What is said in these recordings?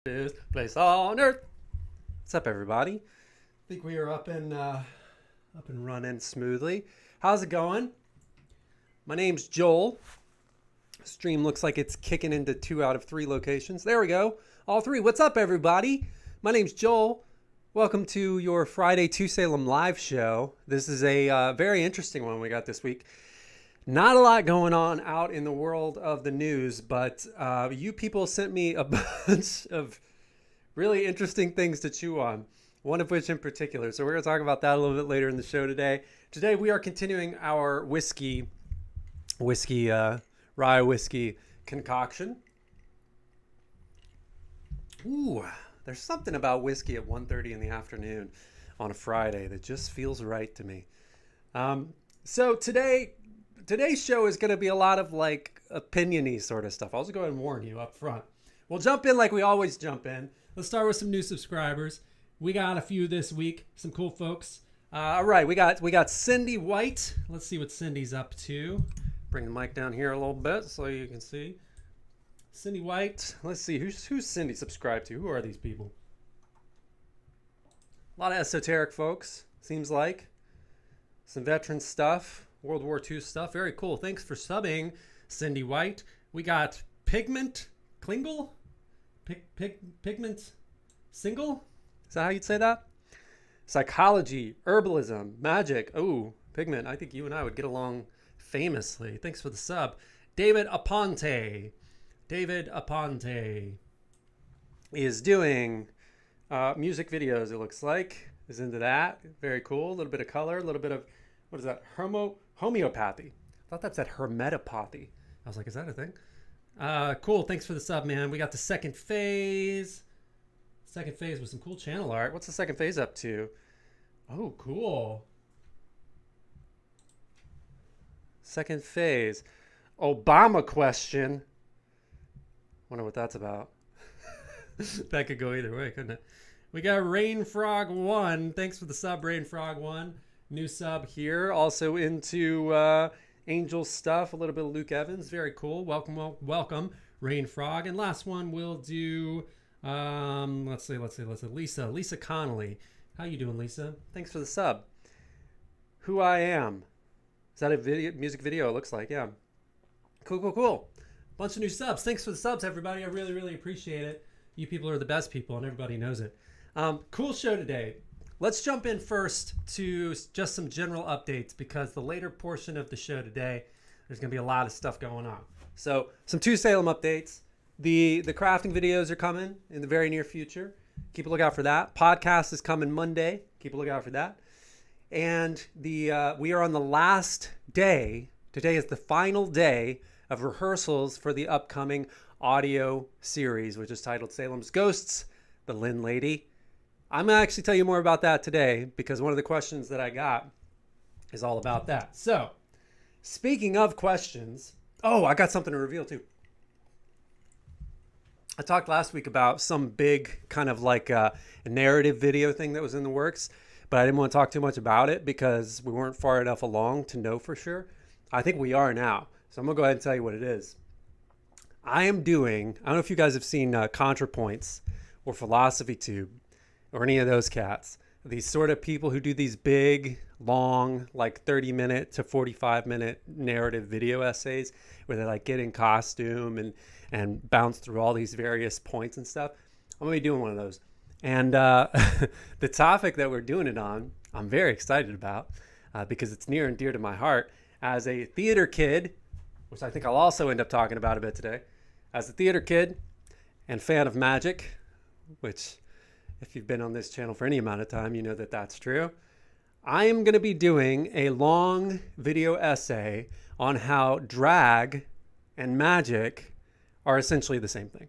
This place on earth. What's up, everybody? I think we are up and running smoothly. How's it going? My name's Joel. Stream looks like it's kicking into 2 out of 3 locations. There we go. All 3. What's up, everybody? My name's Joel. Welcome to your Friday ToSalem live show. This is a very interesting one we got this week. Not a lot going on out in the world of the news, but you people sent me a bunch of really interesting things to chew on, one of which in particular. So we're going to talk about that a little bit later in the show today. Today we are continuing our rye whiskey concoction. Ooh, there's something about whiskey at 1:30 in the afternoon on a Friday that just feels right to me. So today's show is going to be a lot of like opinion-y sort of stuff. I'll just go ahead and warn you up front. We'll jump in like we always jump in. Let's start with some new subscribers. We got a few this week, some cool folks. All right, we got Cindy White. Let's see what Cindy's up to. Bring the mic down here a little bit so you can see. Cindy White. Let's see, who's Cindy subscribed to? Who are these people? A lot of esoteric folks, seems like. Some veteran stuff. World War II stuff. Very cool. Thanks for subbing, Cindy White. We got Pigment Klingle? Pigment Single? Is that how you'd say that? Psychology, herbalism, magic. Oh, Pigment. I think you and I would get along famously. Thanks for the sub. David Aponte. David Aponte is doing music videos, it looks like. Is into that. Very cool. A little bit of color, a little bit of, what is that? Homeopathy. I thought that said hermetopathy. I was like, is that a thing? Cool. Thanks for the sub, man. We got the second phase. Second phase with some cool channel art. What's the second phase up to? Oh, cool. Second phase. Obama question. Wonder what that's about. That could go either way, couldn't it? We got Rainfrog1. Thanks for the sub, Rainfrog1. New sub here. Also into Angel stuff. A little bit of Luke Evans. Very cool. Welcome, Rainfrog. And last one we'll do, let's see. Lisa Connolly. How you doing, Lisa? Thanks for the sub. Who I Am. Is that a music video? It looks like, yeah. Cool. Bunch of new subs. Thanks for the subs, everybody. I really appreciate it. You people are the best people, and everybody knows it. Cool show today. Let's jump in first to just some general updates, because the later portion of the show today, there's going to be a lot of stuff going on. So some ToSalem updates. The crafting videos are coming in the very near future. Keep a lookout for that. Podcast is coming Monday. Keep a lookout for that. And we are on the last day. Today is the final day of rehearsals for the upcoming audio series, which is titled Salem's Ghosts, The Lynn Lady. I'm going to actually tell you more about that today, because one of the questions that I got is all about that. So, speaking of questions, I got something to reveal too. I talked last week about some big kind of like a narrative video thing that was in the works, but I didn't want to talk too much about it because we weren't far enough along to know for sure. I think we are now. So I'm going to go ahead and tell you what it is. I am doing, I don't know if you guys have seen ContraPoints or Philosophy Tube or any of those cats. These sort of people who do these big, long, like 30-minute to 45-minute narrative video essays where they like get in costume and bounce through all these various points and stuff. I'm going to be doing one of those. And the topic that we're doing it on, I'm very excited about because it's near and dear to my heart. As a theater kid, which I think I'll also end up talking about a bit today, as a theater kid and fan of magic, which if you've been on this channel for any amount of time, you know that that's true. I am going to be doing a long video essay on how drag and magic are essentially the same thing.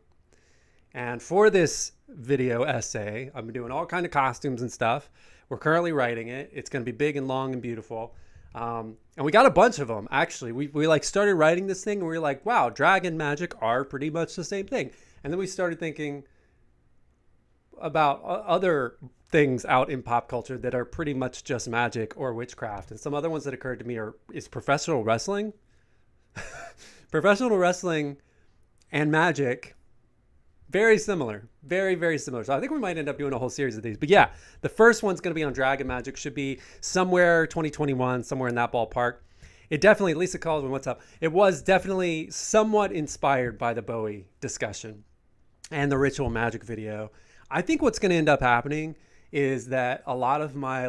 And for this video essay, I'm doing all kinds of costumes and stuff. We're currently writing it. It's going to be big and long and beautiful. And we got a bunch of them, actually. We like started writing this thing and we were like, wow, drag and magic are pretty much the same thing. And then we started thinking about other things out in pop culture that are pretty much just magic or witchcraft. And some other ones that occurred to me is professional wrestling. Professional wrestling and magic Very similar. Very, very similar. So I think we might end up doing a whole series of these. But yeah, the first one's going to be on Dragon Magic. Should be somewhere 2021, somewhere in that ballpark. It definitely, Lisa calls me, what's up? It was definitely somewhat inspired by the Bowie discussion and the ritual magic video. I think what's going to end up happening is that a lot of my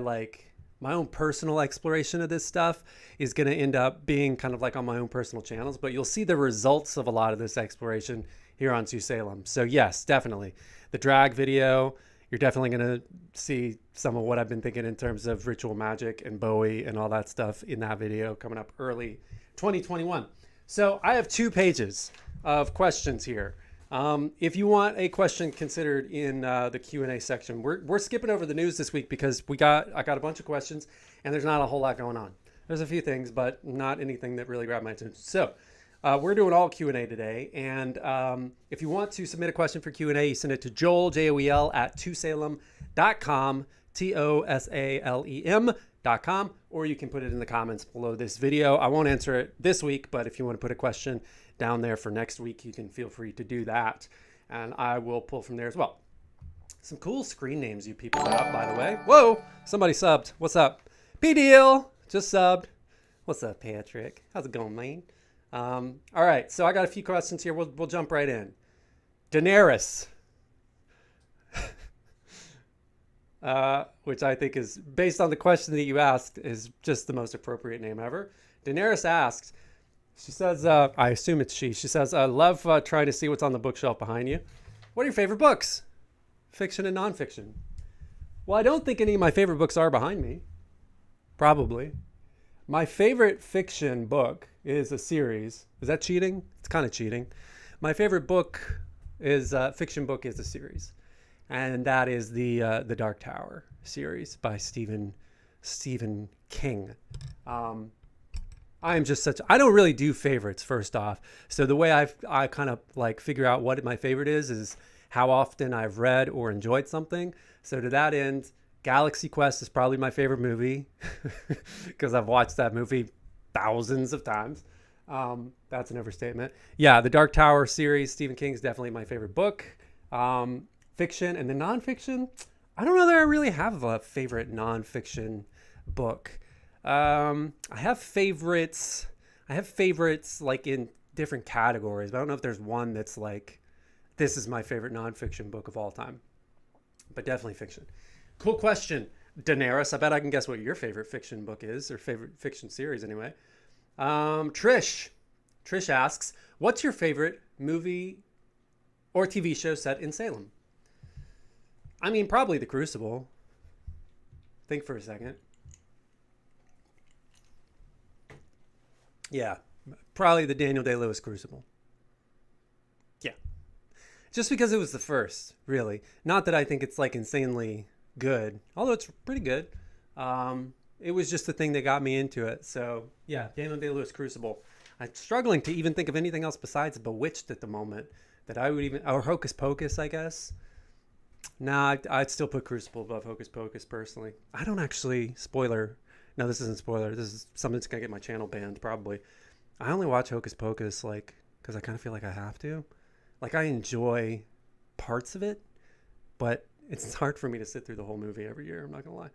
my own personal exploration of this stuff is going to end up being kind of like on my own personal channels, but you'll see the results of a lot of this exploration here on ToSalem. So yes, definitely the drag video, you're definitely going to see some of what I've been thinking in terms of ritual magic and Bowie and all that stuff in that video coming up early 2021. So I have 2 pages of questions here. If you want a question considered in the Q&A section, we're skipping over the news this week because I got a bunch of questions and there's not a whole lot going on. There's a few things, but not anything that really grabbed my attention. So we're doing all Q&A today. And if you want to submit a question for Q&A, you send it to Joel, Joel, at ToSalem.com, ToSalem.com, or you can put it in the comments below this video. I won't answer it this week, but if you want to put a question down there for next week, you can feel free to do that. And I will pull from there as well. Some cool screen names you people have, by the way. Whoa, somebody subbed. What's up? P-Deal, just subbed. What's up, Patrick? How's it going, man? All right, so I got a few questions here. We'll jump right in. Daenerys, which I think is, based on the question that you asked, is just the most appropriate name ever. Daenerys asks, she says, I assume it's she says, I love trying to see what's on the bookshelf behind you. What are your favorite books? Fiction and nonfiction. Well, I don't think any of my favorite books are behind me. Probably. My favorite fiction book is a series. Is that cheating? It's kind of cheating. My favorite book is fiction book is a series. And that is the Dark Tower series by Stephen King. I am just I don't really do favorites, first off. So the way I kind of like figure out what my favorite is how often I've read or enjoyed something. So to that end, Galaxy Quest is probably my favorite movie because I've watched that movie thousands of times. That's an overstatement. Yeah, the Dark Tower series, Stephen King, is definitely my favorite book. Fiction and the nonfiction, I don't know that I really have a favorite nonfiction book. I have favorites like in different categories, but I don't know if there's one that's like, this is my favorite nonfiction book of all time, but definitely fiction. Cool question, Daenerys. I bet I can guess what your favorite fiction book is, or favorite fiction series anyway. Trish asks, what's your favorite movie or TV show set in Salem? I mean, probably The Crucible. Think for a second. Yeah, probably the Daniel Day-Lewis Crucible. Yeah. Just because it was the first, really. Not that I think it's like insanely good, although it's pretty good. It was just the thing that got me into it. So yeah, Daniel Day-Lewis Crucible. I'm struggling to even think of anything else besides Bewitched at the moment that I would even, or Hocus Pocus, I guess. Nah, I'd still put Crucible above Hocus Pocus personally. I don't actually, spoiler. No, this isn't spoiler. This is something that's going to get my channel banned probably. I only watch Hocus Pocus like because I kind of feel like I have to. Like I enjoy parts of it, but it's hard for me to sit through the whole movie every year. I'm not going to lie.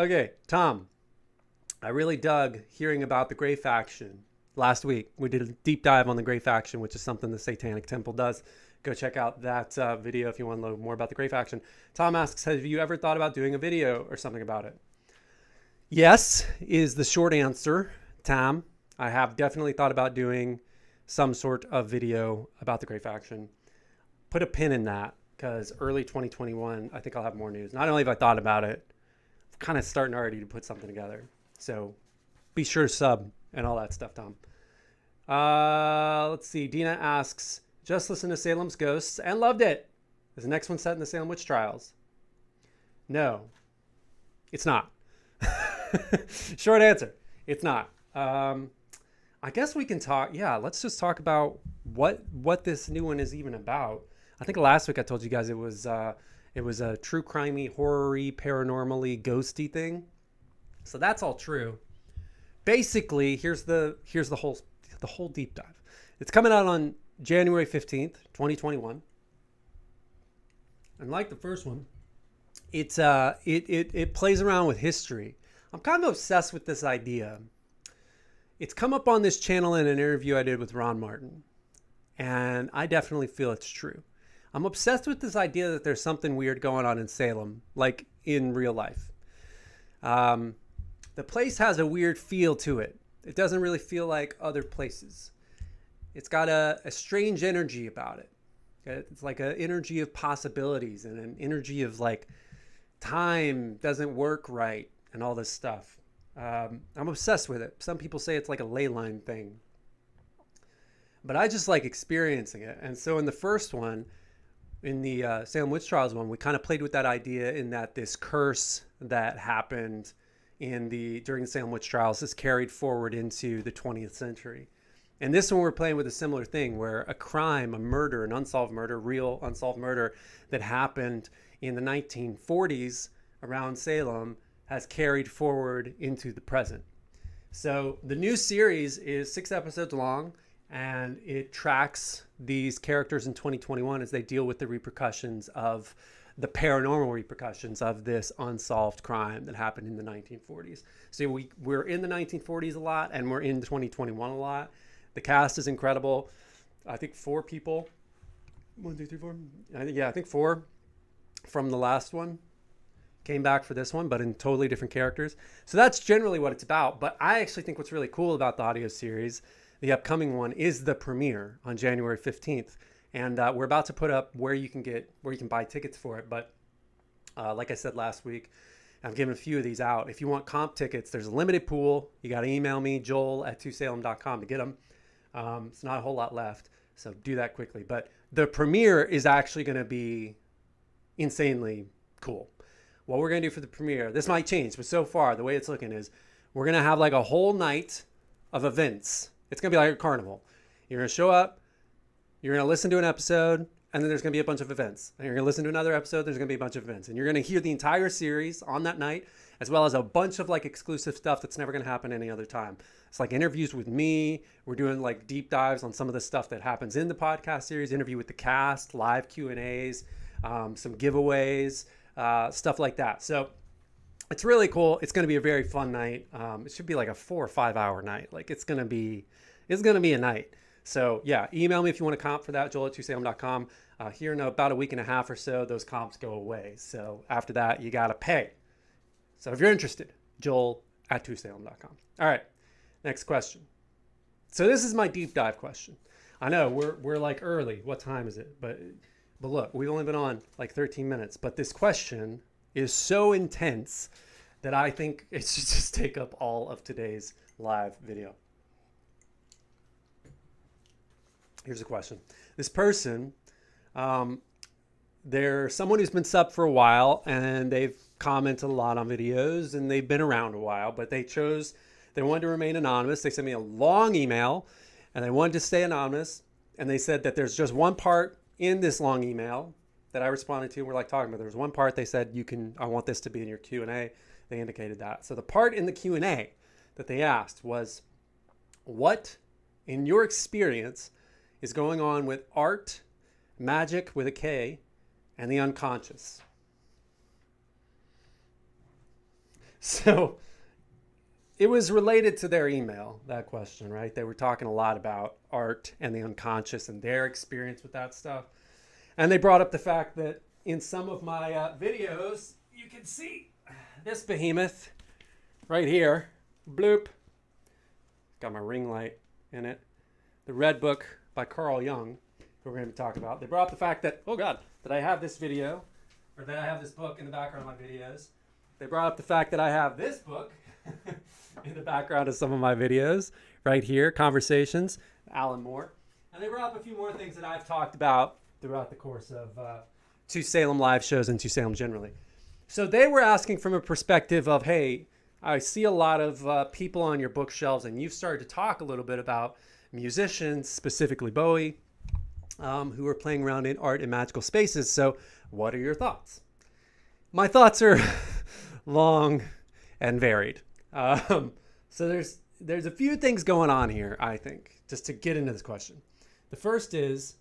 Okay, Tom. I really dug hearing about the Grey Faction. Last week, we did a deep dive on the Grey Faction, which is something the Satanic Temple does. Go check out that video if you want to know more about the Grey Faction. Tom asks, have you ever thought about doing a video or something about it? Yes, is the short answer, Tom. I have definitely thought about doing some sort of video about the Grey Faction. Put a pin in that, because early 2021, I think I'll have more news. Not only have I thought about it, I'm kind of starting already to put something together. So be sure to sub and all that stuff, Tom. Let's see. Dina asks, just listened to Salem's Ghosts and loved it. Is the next one set in the Salem Witch Trials? No, it's not. Short answer, it's not. I guess we can talk. Yeah, let's just talk about what this new one is even about. I think last week I told you guys it was a true crimey, horror-y, paranormally, ghosty thing. So that's all true. Basically, here's the whole deep dive. It's coming out on January 15th, 2021. And like the first one, it plays around with history. I'm kind of obsessed with this idea. It's come up on this channel in an interview I did with Ron Martin, and I definitely feel it's true. I'm obsessed with this idea that there's something weird going on in Salem, like in real life. The place has a weird feel to it. It doesn't really feel like other places. It's got a strange energy about it. It's like an energy of possibilities and an energy of like time doesn't work right and all this stuff. I'm obsessed with it. Some people say it's like a ley line thing, but I just like experiencing it. And so in the first one, in the Salem Witch Trials one, we kind of played with that idea in that this curse that happened during the Salem Witch Trials is carried forward into the 20th century. And this one we're playing with a similar thing where a crime, a murder, an unsolved murder, real unsolved murder that happened in the 1940s around Salem has carried forward into the present. So the new series is 6 episodes long, and it tracks these characters in 2021 as they deal with the repercussions of the paranormal repercussions of this unsolved crime that happened in the 1940s. So we're in the 1940s a lot, and we're in 2021 a lot. The cast is incredible. I think 4 people. 1, 2, 3, 4. I think 4 from the last one came back for this one, but in totally different characters. So that's generally what it's about. But I actually think what's really cool about the audio series, the upcoming one, is the premiere on January 15th. And we're about to put up where you can buy tickets for it. But like I said last week, I'm giving a few of these out. If you want comp tickets, there's a limited pool. You got to email me, joel@ToSalem.com, to get them. It's not a whole lot left, so do that quickly. But the premiere is actually going to be insanely cool. What we're going to do for the premiere, this might change, but so far, the way it's looking is we're going to have like a whole night of events. It's going to be like a carnival. You're going to show up, you're going to listen to an episode, and then there's going to be a bunch of events. And you're going to listen to another episode, there's going to be a bunch of events. And you're going to hear the entire series on that night, as well as a bunch of like exclusive stuff that's never going to happen any other time. It's like interviews with me. We're doing like deep dives on some of the stuff that happens in the podcast series, interview with the cast, live Q&As, some giveaways, stuff like that. So it's really cool. It's going to be a very fun night. It should be like a 4 or 5 hour night. Like it's going to be a night. So yeah, email me if you want to comp for that, joel@tosalem.com. Here in about a week and a half or so, those comps go away. So after that, you got to pay. So if you're interested, joel@tosalem.com. All right, next question. So this is my deep dive question. I know we're like early. What time is it? But look, we've only been on like 13 minutes. But this question is so intense that I think it should just take up all of today's live video. Here's a question. This person, they're someone who's been subbed for a while, and they've commented a lot on videos, and they've been around a while, but they wanted to remain anonymous. They sent me a long email, and they wanted to stay anonymous, and they said that there's just one part in this long email that I responded to. We're like talking about, there was one part they said, I want this to be in your Q&A. They indicated that. So the part in the Q&A that they asked was, what, in your experience, is going on with art, magic with a K, and the unconscious? So it was related to their email, that question, right? They were talking a lot about art and the unconscious and their experience with that stuff. And they brought up the fact that in some of my videos, you can see this behemoth right here, bloop, got my ring light in it, the Red Book by Carl Jung, who we're going to be talking about. They brought up the fact that, oh God, that I have this video, or that I have this book in the background of my videos. They brought up the fact that I have this book in the background of some of my videos, right here, Conversations, Alan Moore. And they brought up a few more things that I've talked about throughout the course of ToSalem live shows and ToSalem generally. So they were asking from a perspective of, hey, I see a lot of people on your bookshelves, and you've started to talk a little bit about musicians, specifically Bowie, who are playing around in art and magical spaces. So what are your thoughts? My thoughts are long and varied. So there's a few things going on here, I think, just to get into this question. The first is,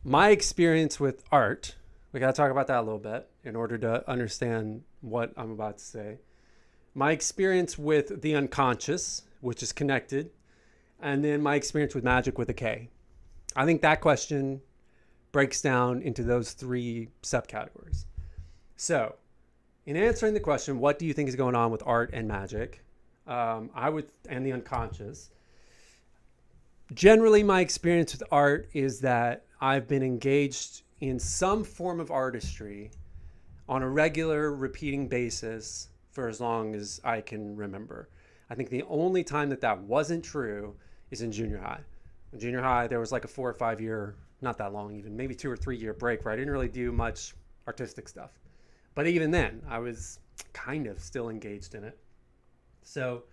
My experience with art, we got to talk about that a little bit in order to understand what I'm about to say. My experience with the unconscious, which is connected, and then my experience with magic with a K. I think that question breaks down into those three subcategories. So, in answering the question, what do you think is going on with art and magic? And the unconscious. Generally, my experience with art is that I've been engaged in some form of artistry on a regular, repeating basis for as long as I can remember. I think the only time that that wasn't true is in junior high. In junior high, there was like a 4 or 5 year, not that long even, maybe 2 or 3 year break where I didn't really do much artistic stuff. But even then, I was kind of still engaged in it. So,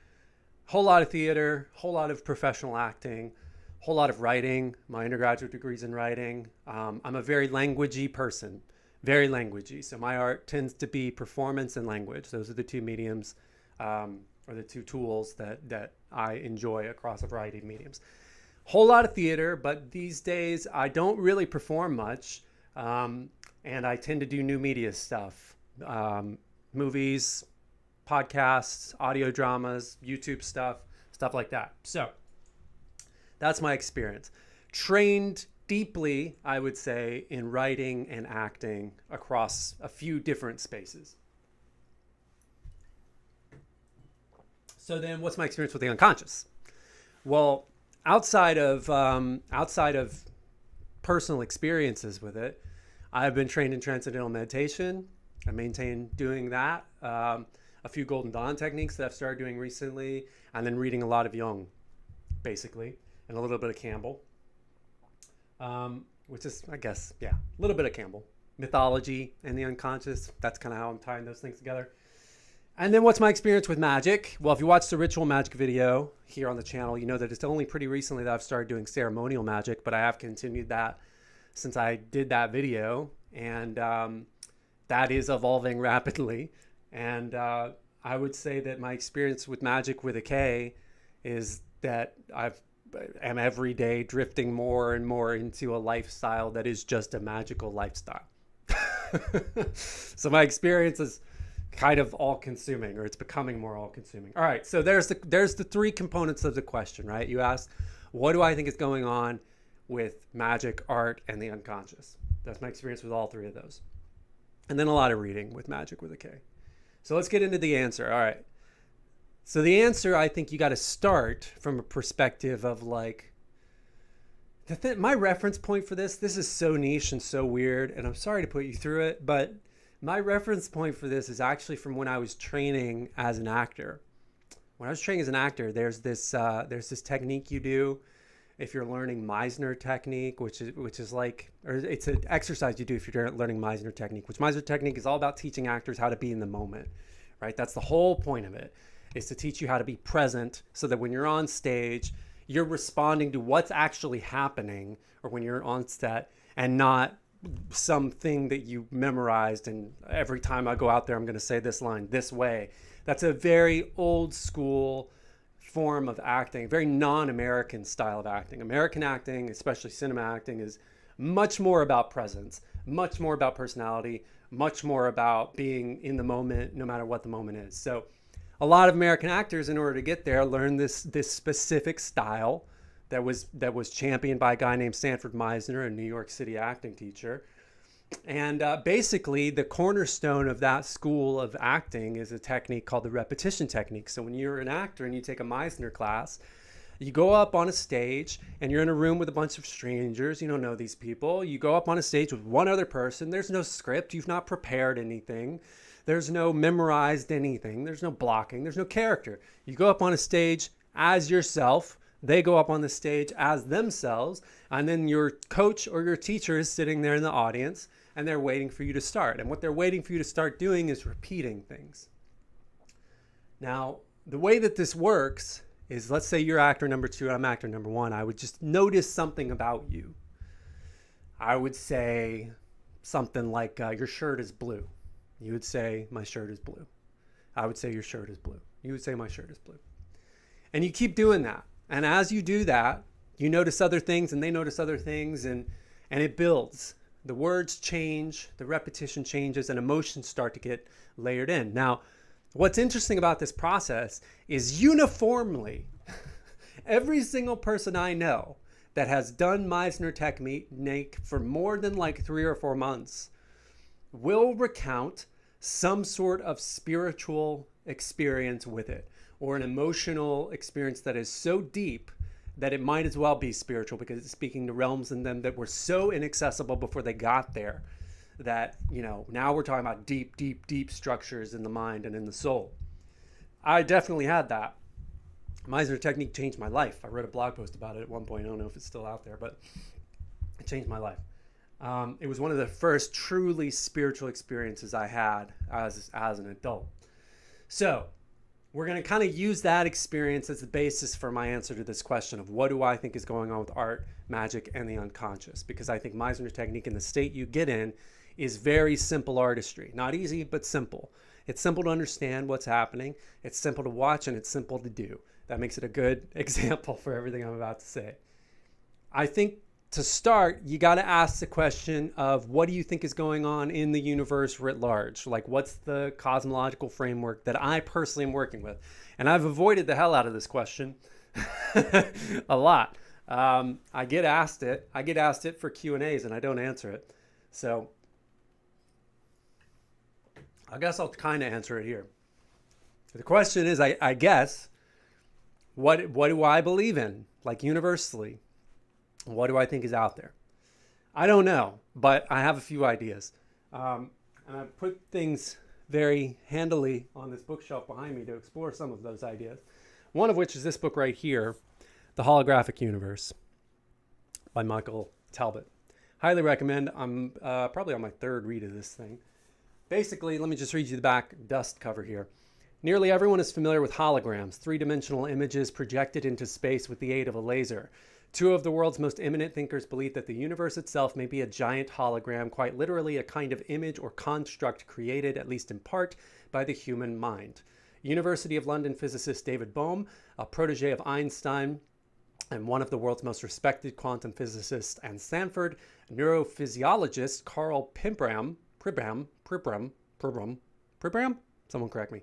whole lot of theater, whole lot of professional acting, whole lot of writing. My undergraduate degree's in writing. I'm a very languagey person, very languagey. So my art tends to be performance and language. Those are the two mediums, or the two tools that I enjoy across a variety of mediums. Whole lot of theater, but these days I don't really perform much, and I tend to do new media stuff, movies, podcasts, audio dramas, YouTube stuff like that. So that's my experience. Trained deeply, I would say, in writing and acting across a few different spaces. So then what's my experience with the unconscious? Well, outside of personal experiences with it, I've been trained in transcendental meditation. I maintain doing that. A few Golden Dawn techniques that I've started doing recently, and then reading a lot of Jung, basically, and a little bit of Campbell, which is, I guess, yeah, a little bit of Campbell. Mythology and the unconscious, that's kind of how I'm tying those things together. And then what's my experience with magic? Well, if you watch the ritual magic video here on the channel, you know that it's only pretty recently that I've started doing ceremonial magic, but I have continued that since I did that video, and that is evolving rapidly. And I would say that my experience with magic with a K is that am every day drifting more and more into a lifestyle that is just a magical lifestyle. So my experience is kind of all-consuming, or it's becoming more all-consuming. All right, so there's the three components of the question, right? You asked, what do I think is going on with magic, art, and the unconscious? That's my experience with all three of those. And then a lot of reading with magic with a K. So let's get into the answer. All right. So the answer, I think you got to start from a perspective of like, my reference point for this is so niche and so weird, and I'm sorry to put you through it, but my reference point for this is actually from when I was training as an actor. When I was training as an actor, there's this technique you do if you're learning Meisner technique, which is like, or it's an exercise you do if you're learning Meisner technique, which Meisner technique is all about teaching actors how to be in the moment, right? That's the whole point of it, is to teach you how to be present so that when you're on stage, you're responding to what's actually happening, or when you're on set, and not something that you memorized and every time I go out there, I'm going to say this line this way. That's a very old school form of acting, very non-American style of acting. American acting, especially cinema acting, is much more about presence, much more about personality, much more about being in the moment, no matter what the moment is. So a lot of American actors, in order to get there, learn this specific style that was championed by a guy named Sanford Meisner, a New York City acting teacher. And basically, the cornerstone of that school of acting is a technique called the repetition technique. So when you're an actor and you take a Meisner class, you go up on a stage and you're in a room with a bunch of strangers. You don't know these people. You go up on a stage with one other person. There's no script. You've not prepared anything. There's no memorized anything. There's no blocking. There's no character. You go up on a stage as yourself. They go up on the stage as themselves. And then your coach or your teacher is sitting there in the audience, and they're waiting for you to start. And what they're waiting for you to start doing is repeating things. Now, the way that this works is, let's say you're actor number 2, I'm actor number 1. I would just notice something about you. I would say something like, your shirt is blue. You would say, my shirt is blue. I would say, your shirt is blue. You would say, my shirt is blue. And you keep doing that. And as you do that, you notice other things and they notice other things. And and it builds. The words change, the repetition changes, and emotions start to get layered in. Now, what's interesting about this process is uniformly, every single person I know that has done Meisner technique for more than like 3 or 4 months will recount some sort of spiritual experience with it, or an emotional experience that is so deep that it might as well be spiritual, because it's speaking to realms in them that were so inaccessible before they got there, that, you know, now we're talking about deep, deep, deep structures in the mind and in the soul. I definitely had that. Meisner technique changed my life. I wrote a blog post about it at one point. I don't know if it's still out there, but it changed my life. It was one of the first truly spiritual experiences I had as an adult. So we're going to kind of use that experience as the basis for my answer to this question of what do I think is going on with art, magic, and the unconscious, because I think Meisner technique in the state you get in is very simple artistry. Not easy, but simple. It's simple to understand what's happening. It's simple to watch, and it's simple to do. That makes it a good example for everything I'm about to say. I think to start, you got to ask the question of what do you think is going on in the universe writ large? Like, what's the cosmological framework that I personally am working with? And I've avoided the hell out of this question a lot. I get asked it. I get asked it for Q&As and I don't answer it. So I guess I'll kind of answer it here. The question is, I guess, what do I believe in, like universally? What do I think is out there? I don't know, but I have a few ideas. And I put things very handily on this bookshelf behind me to explore some of those ideas. One of which is this book right here, The Holographic Universe by Michael Talbot. Highly recommend. I'm probably on my 3rd read of this thing. Basically, let me just read you the back dust cover here. Nearly everyone is familiar with holograms, 3-dimensional images projected into space with the aid of a laser. 2 of the world's most eminent thinkers believe that the universe itself may be a giant hologram, quite literally a kind of image or construct created, at least in part, by the human mind. University of London physicist David Bohm, a protege of Einstein and one of the world's most respected quantum physicists, and Stanford neurophysiologist Carl Pribram, someone correct me,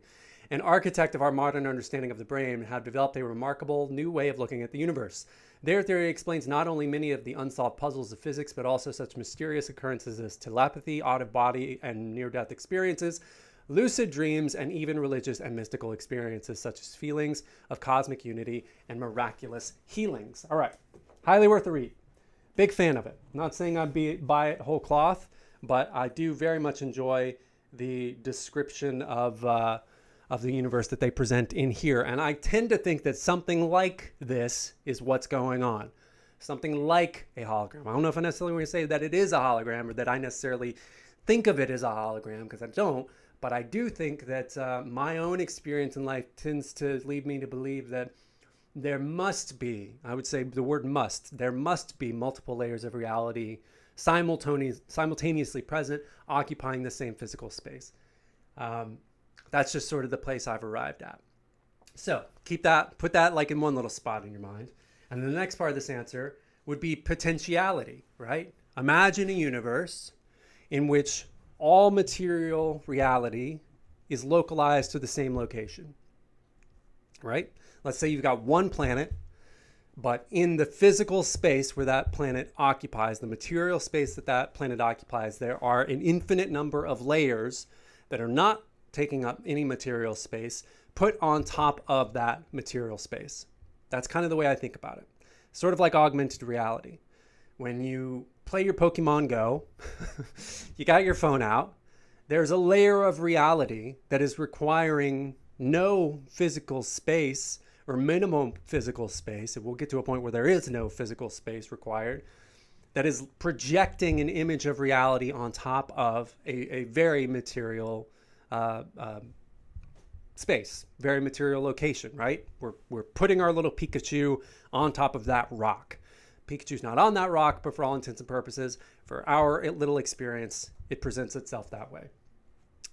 an architect of our modern understanding of the brain, have developed a remarkable new way of looking at the universe. Their theory explains not only many of the unsolved puzzles of physics, but also such mysterious occurrences as telepathy, out-of-body and near-death experiences, lucid dreams, and even religious and mystical experiences such as feelings of cosmic unity and miraculous healings. All right, highly worth a read. Big fan of it. Not saying I'd buy it whole cloth, but I do very much enjoy the description of the universe that they present in here. And I tend to think that something like this is what's going on. Something like a hologram. I don't know if I necessarily want to say that it is a hologram or that I necessarily think of it as a hologram, because I don't. But I do think that my own experience in life tends to lead me to believe that there must be, I would say the word must, there must be multiple layers of reality simultaneously present, occupying the same physical space. That's just sort of the place I've arrived at. So put that like in one little spot in your mind. And the next part of this answer would be potentiality, right? Imagine a universe in which all material reality is localized to the same location, right? Let's say you've got one planet, but in the physical space where that planet occupies, the material space that that planet occupies, there are an infinite number of layers that are not taking up any material space put on top of that material space. That's kind of the way I think about it. Sort of like augmented reality. When you play your Pokemon Go, you got your phone out, there's a layer of reality that is requiring no physical space or minimum physical space, and we'll get to a point where there is no physical space required, that is projecting an image of reality on top of a very material space, very material location, right? We're putting our little Pikachu on top of that rock. Pikachu's not on that rock, but for all intents and purposes, for our little experience, it presents itself that way.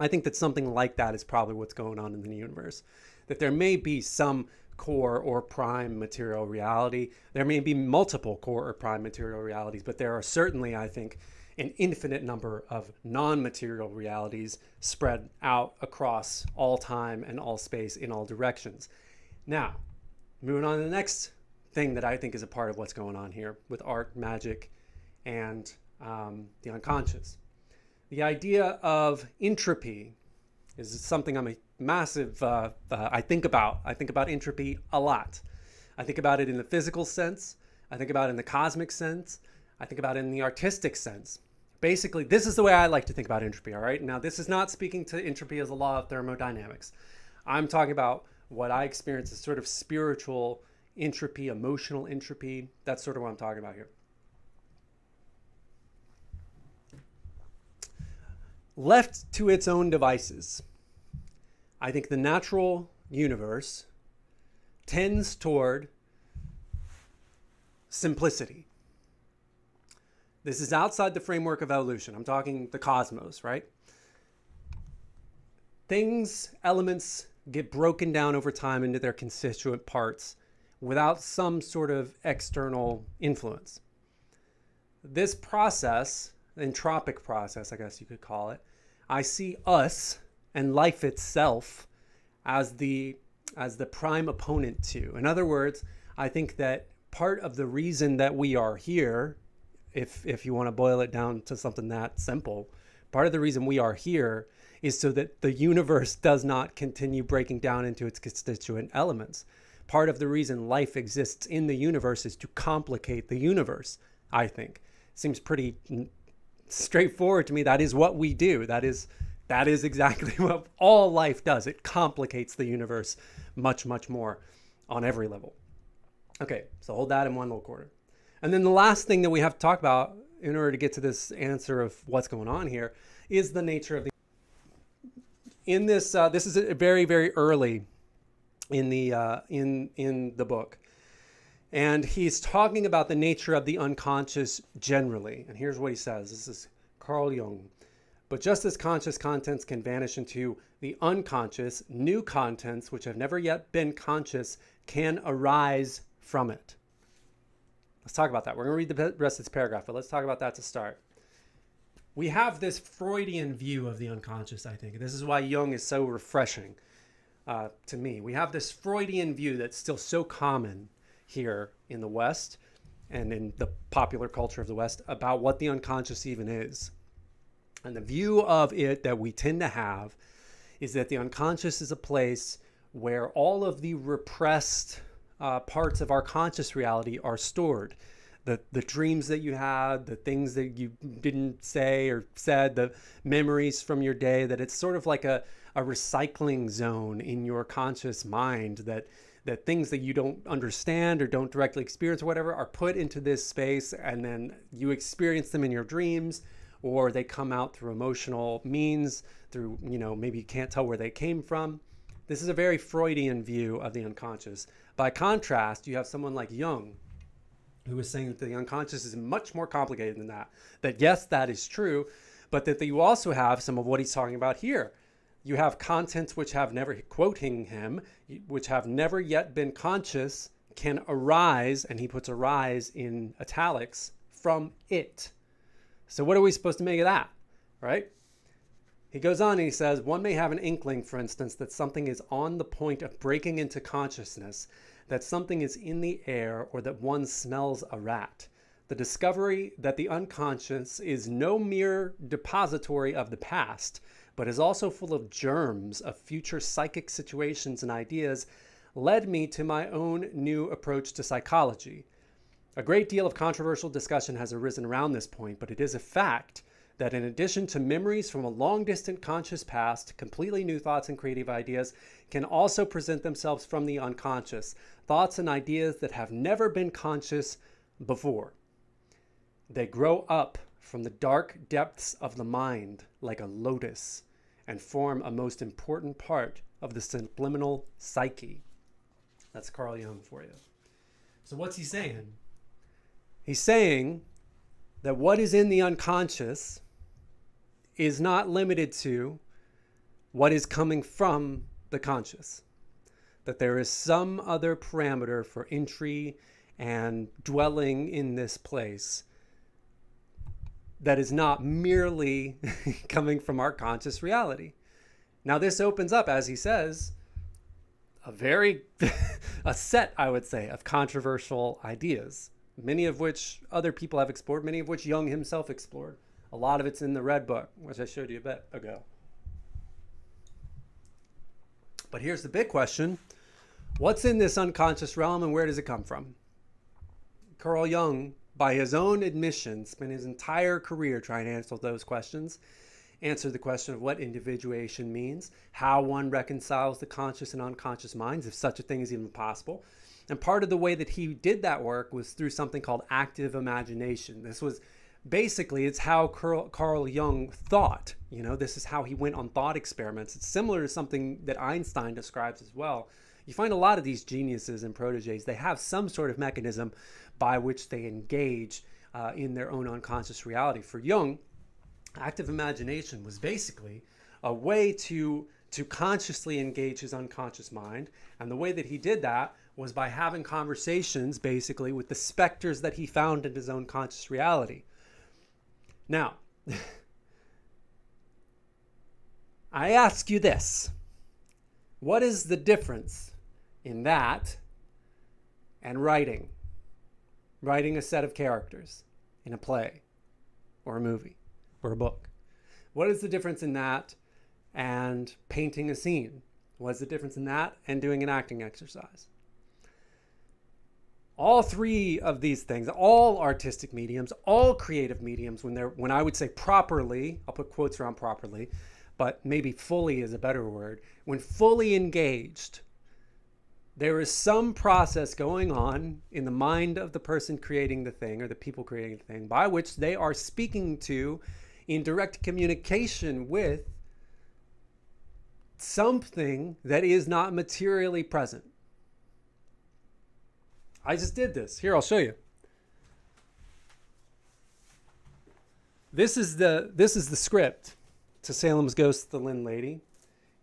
I think that something like that is probably what's going on in the universe. That there may be some core or prime material reality. There may be multiple core or prime material realities, but there are certainly, I think, an infinite number of non-material realities spread out across all time and all space in all directions. Now, moving on to the next thing that I think is a part of what's going on here with art, magic, and the unconscious. The idea of entropy is something I'm a massive, I think about. I think about entropy a lot. I think about it in the physical sense. I think about it in the cosmic sense. I think about it in the artistic sense. Basically, this is the way I like to think about entropy, all right? Now, this is not speaking to entropy as a law of thermodynamics. I'm talking about what I experience as sort of spiritual entropy, emotional entropy. That's sort of what I'm talking about here. Left to its own devices, I think the natural universe tends toward simplicity. This is outside the framework of evolution. I'm talking the cosmos, right? Things, elements get broken down over time into their constituent parts without some sort of external influence. This process, entropic process, I guess you could call it, I see us and life itself as the prime opponent to. In other words, I think that part of the reason that we are here, if you want to boil it down to something that simple, part of the reason we are here is so that the universe does not continue breaking down into its constituent elements. Part of the reason life exists in the universe is to complicate the universe, I think. Seems pretty straightforward to me. That is what we do. That is exactly what all life does. It complicates the universe much, much more on every level. Okay, so hold that in one little quarter. And then the last thing that we have to talk about in order to get to this answer of what's going on here is the nature of the... In this, this is very, very early in the book. And he's talking about the nature of the unconscious generally. And here's what he says. This is Carl Jung. But just as conscious contents can vanish into the unconscious, new contents which have never yet been conscious can arise from it. Let's talk about that. We're going to read the rest of this paragraph, but let's talk about that to start. We have this Freudian view of the unconscious, I think. This is why Jung is so refreshing to me. We have this Freudian view that's still so common here in the West and in the popular culture of the West about what the unconscious even is. And the view of it that we tend to have is that the unconscious is a place where all of the repressed parts of our conscious reality are stored. The dreams that you had, the things that you didn't say or said, the memories from your day, that it's sort of like a recycling zone in your conscious mind, that things that you don't understand or don't directly experience or whatever are put into this space, and then you experience them in your dreams, or they come out through emotional means, through, maybe you can't tell where they came from. This is a very Freudian view of the unconscious. By contrast, you have someone like Jung, who is saying that the unconscious is much more complicated than that. That yes, that is true, but that you also have some of what he's talking about here. You have contents which have never, quoting him, which have never yet been conscious, can arise, and he puts arise in italics, from it. So what are we supposed to make of that, right? He goes on and he says, one may have an inkling, for instance, that something is on the point of breaking into consciousness, that something is in the air, or that one smells a rat. The discovery that the unconscious is no mere depository of the past, but is also full of germs of future psychic situations and ideas, led me to my own new approach to psychology. A great deal of controversial discussion has arisen around this point, but it is a fact that in addition to memories from a long-distant conscious past, completely new thoughts and creative ideas can also present themselves from the unconscious, thoughts and ideas that have never been conscious before. They grow up from the dark depths of the mind like a lotus and form a most important part of the subliminal psyche. That's Carl Jung for you. So what's he saying? He's saying that what is in the unconscious is not limited to what is coming from the conscious. that there is some other parameter for entry and dwelling in this place that is not merely coming from our conscious reality. Now, this opens up, as he says, a set, I would say, of controversial ideas, many of which other people have explored, many of which Jung himself explored. A lot of it's in the Red Book, which I showed you a bit ago. But here's the big question. What's in this unconscious realm and where does it come from? Carl Jung, by his own admission, spent his entire career trying to answer those questions, answer the question of what individuation means, how one reconciles the conscious and unconscious minds, if such a thing is even possible. And part of the way that he did that work was through something called active imagination. This was basically, it's how Carl Jung thought. You know, this is how he went on thought experiments. It's similar to something that Einstein describes as well. You find a lot of these geniuses and proteges, they have some sort of mechanism by which they engage in their own unconscious reality. For Jung, active imagination was basically a way to consciously engage his unconscious mind. And the way that he did that was by having conversations basically with the specters that he found in his own conscious reality. Now, I ask you this. What is the difference in that and writing? Writing a set of characters in a play or a movie or a book. What is the difference in that and painting a scene? What's the difference in that and doing an acting exercise? All three of these things, all artistic mediums, all creative mediums, when I would say properly, I'll put quotes around properly, but maybe fully is a better word, when fully engaged, there is some process going on in the mind of the person creating the thing or the people creating the thing by which they are speaking to, in direct communication with, something that is not materially present. I just did this. Here, I'll show you. This is the script to Salem's Ghost, the Lynn Lady.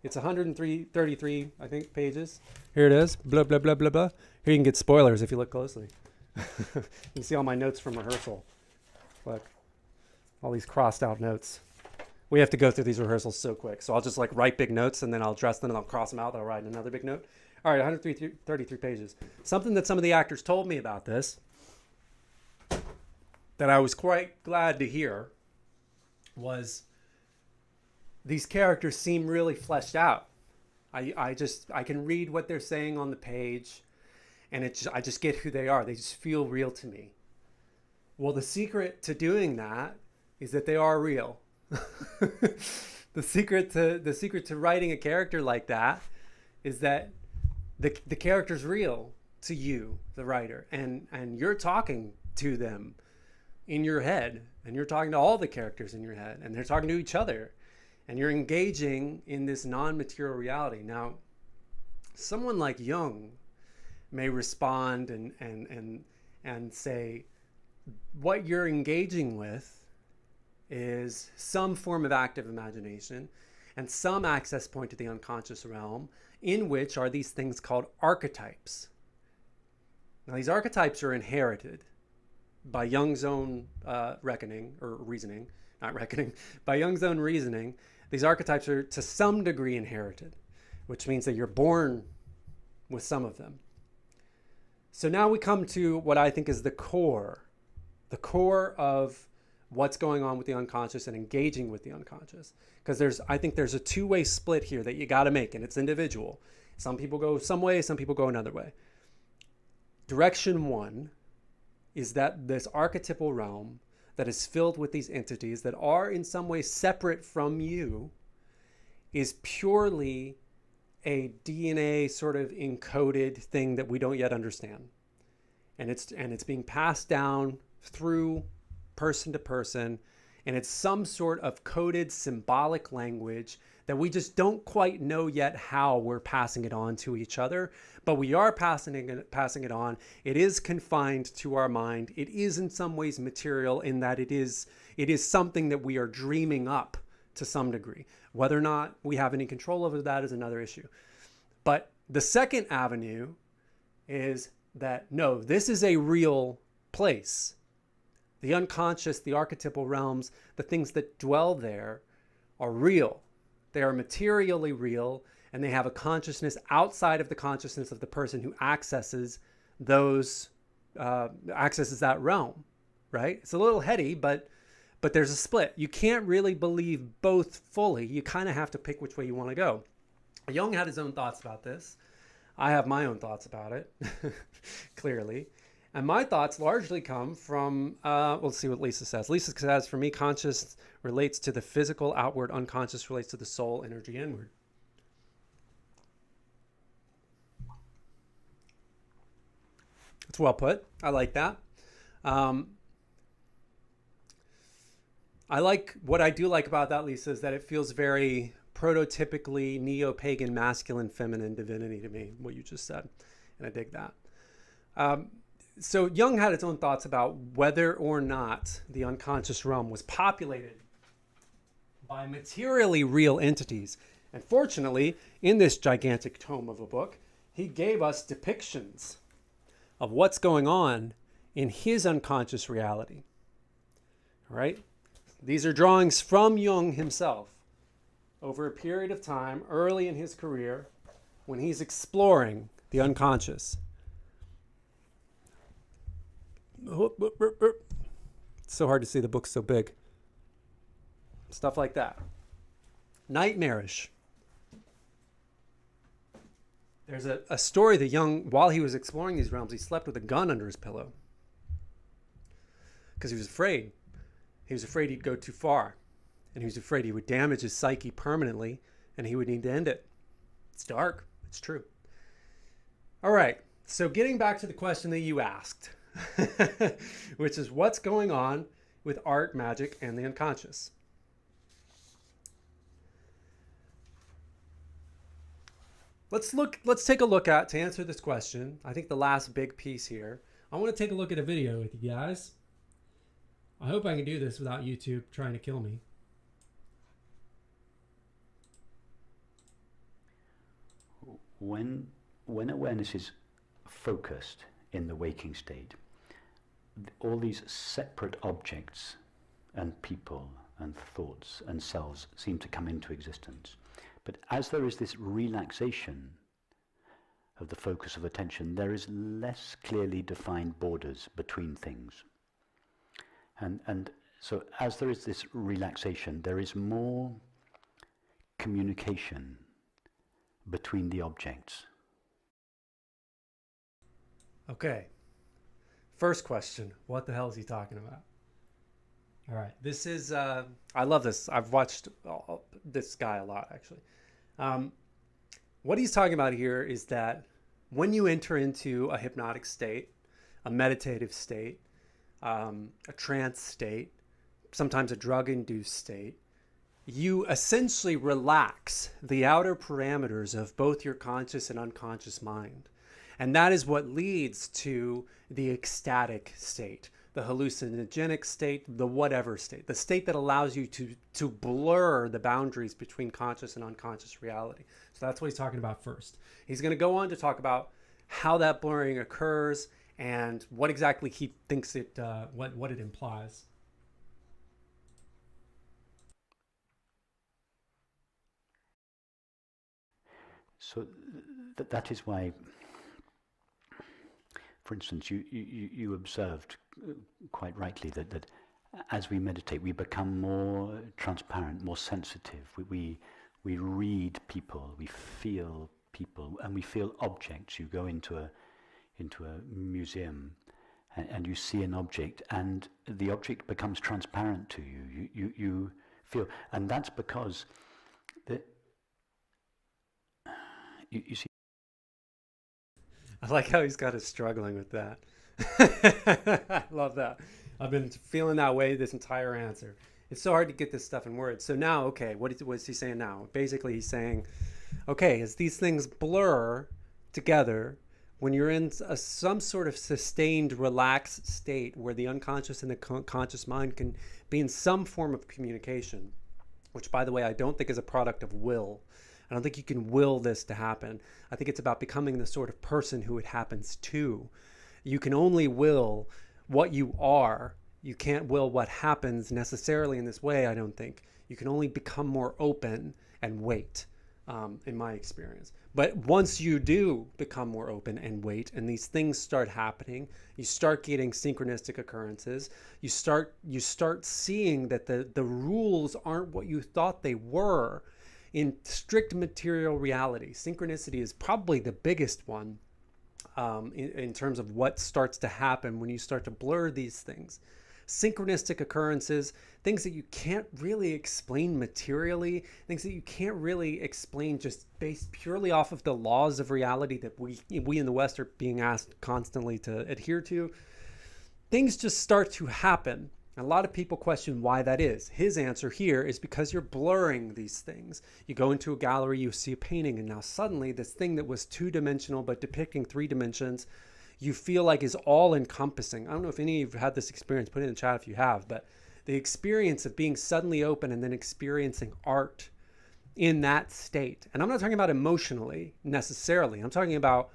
It's 133, I think, pages. Here it is. Blah, blah, blah, blah, blah. Here you can get spoilers if you look closely. You can see all my notes from rehearsal. Look, all these crossed out notes. We have to go through these rehearsals so quick. So I'll just like write big notes and then I'll address them and I'll cross them out. I'll write another big note. All right, 133 pages. Something that some of the actors told me about this that I was quite glad to hear was these characters seem really fleshed out. I can read what they're saying on the page and I just get who they are. They just feel real to me. Well, the secret to doing that is that they are real. The secret to writing a character like that is that the character's real to you, the writer, and you're talking to them in your head, and you're talking to all the characters in your head, and they're talking to each other, and you're engaging in this non-material reality. Now, someone like Jung may respond and say, what you're engaging with is some form of active imagination and some access point to the unconscious realm, in which are these things called archetypes. Now, these archetypes are inherited by Jung's own reasoning. By Jung's own reasoning, these archetypes are to some degree inherited, which means that you're born with some of them. So now we come to what I think is the core of what's going on with the unconscious and engaging with the unconscious. Because I think there's a two-way split here that you got to make, and it's individual. Some people go some way, some people go another way. Direction one is that this archetypal realm that is filled with these entities that are in some way separate from you is purely a DNA sort of encoded thing that we don't yet understand. And it's being passed down through person to person, and it's some sort of coded symbolic language that we just don't quite know yet how we're passing it on to each other, but we are passing it on. It is confined to our mind. It is in some ways material in that it is something that we are dreaming up to some degree. Whether or not we have any control over that is another issue. But The second avenue is that, no, this is a real place. The unconscious, the archetypal realms, the things that dwell there are real. They are materially real, and they have a consciousness outside of the consciousness of the person who accesses that realm, right? It's a little heady, but there's a split. You can't really believe both fully. You kind of have to pick which way you want to go. Jung had his own thoughts about this. I have my own thoughts about it, clearly. And my thoughts largely come from, let's see what Lisa says. Lisa says, for me, conscious relates to the physical outward, unconscious relates to the soul, energy inward. That's well put. I like that. What I do like about that, Lisa, is that it feels very prototypically neo-pagan masculine feminine divinity to me, what you just said. And I dig that. So Jung had his own thoughts about whether or not the unconscious realm was populated by materially real entities. And fortunately, in this gigantic tome of a book, he gave us depictions of what's going on in his unconscious reality. All right? These are drawings from Jung himself over a period of time early in his career when he's exploring the unconscious. It's so hard to see, the book's so big. Stuff like that. Nightmarish. There's a story that Jung, while he was exploring these realms, he slept with a gun under his pillow because he was afraid. He was afraid he'd go too far, and he was afraid he would damage his psyche permanently, and he would need to end it. It's dark. It's true. All right. So getting back to the question that you asked, which is what's going on with art, magic, and the unconscious. Let's take a look at, to answer this question, I think the last big piece here, I want to take a look at a video with you guys. I hope I can do this without YouTube trying to kill me. When awareness is focused in the waking state, all these separate objects and people and thoughts and selves seem to come into existence. But as there is this relaxation of the focus of attention, there is less clearly defined borders between things. And so as there is this relaxation, there is more communication between the objects. Okay. First question, what the hell is he talking about? All right, this is, I love this. I've watched this guy a lot, actually. What he's talking about here is that when you enter into a hypnotic state, a meditative state, a trance state, sometimes a drug-induced state, you essentially relax the outer parameters of both your conscious and unconscious mind. And that is what leads to the ecstatic state, the hallucinogenic state, the whatever state, the state that allows you to blur the boundaries between conscious and unconscious reality. So that's what he's talking about first. He's going to go on to talk about how that blurring occurs and what exactly he thinks it, what it implies. So that is why, for instance, you observed quite rightly that as we meditate, we become more transparent, more sensitive. We read people, we feel people, and we feel objects. You go into a museum and you see an object, and the object becomes transparent to you. You feel, and that's because you see. I like how he's got us struggling with that. I love that. I've been feeling that way this entire answer. It's so hard to get this stuff in words. So now, okay, what is he saying now? Basically, he's saying, okay, as these things blur together, when you're in some sort of sustained, relaxed state where the unconscious and the conscious mind can be in some form of communication, which, by the way, I don't think is a product of will. I don't think you can will this to happen. I think it's about becoming the sort of person who it happens to. You can only will what you are. You can't will what happens necessarily in this way, I don't think. You can only become more open and wait, in my experience. But once you do become more open and wait, and these things start happening, you start getting synchronistic occurrences, you start seeing that the rules aren't what you thought they were in strict material reality. Synchronicity is probably the biggest one, in terms of what starts to happen when you start to blur these things. Synchronistic occurrences, things that you can't really explain materially, things that you can't really explain just based purely off of the laws of reality that we in the West are being asked constantly to adhere to. Things just start to happen. A lot of people question why that is. His answer here is because you're blurring these things. You go into a gallery, you see a painting, and now suddenly this thing that was two-dimensional but depicting three dimensions, you feel like is all encompassing. I don't know if any of you have had this experience, put it in the chat if you have, but the experience of being suddenly open and then experiencing art in that state. And I'm not talking about emotionally necessarily. I'm talking about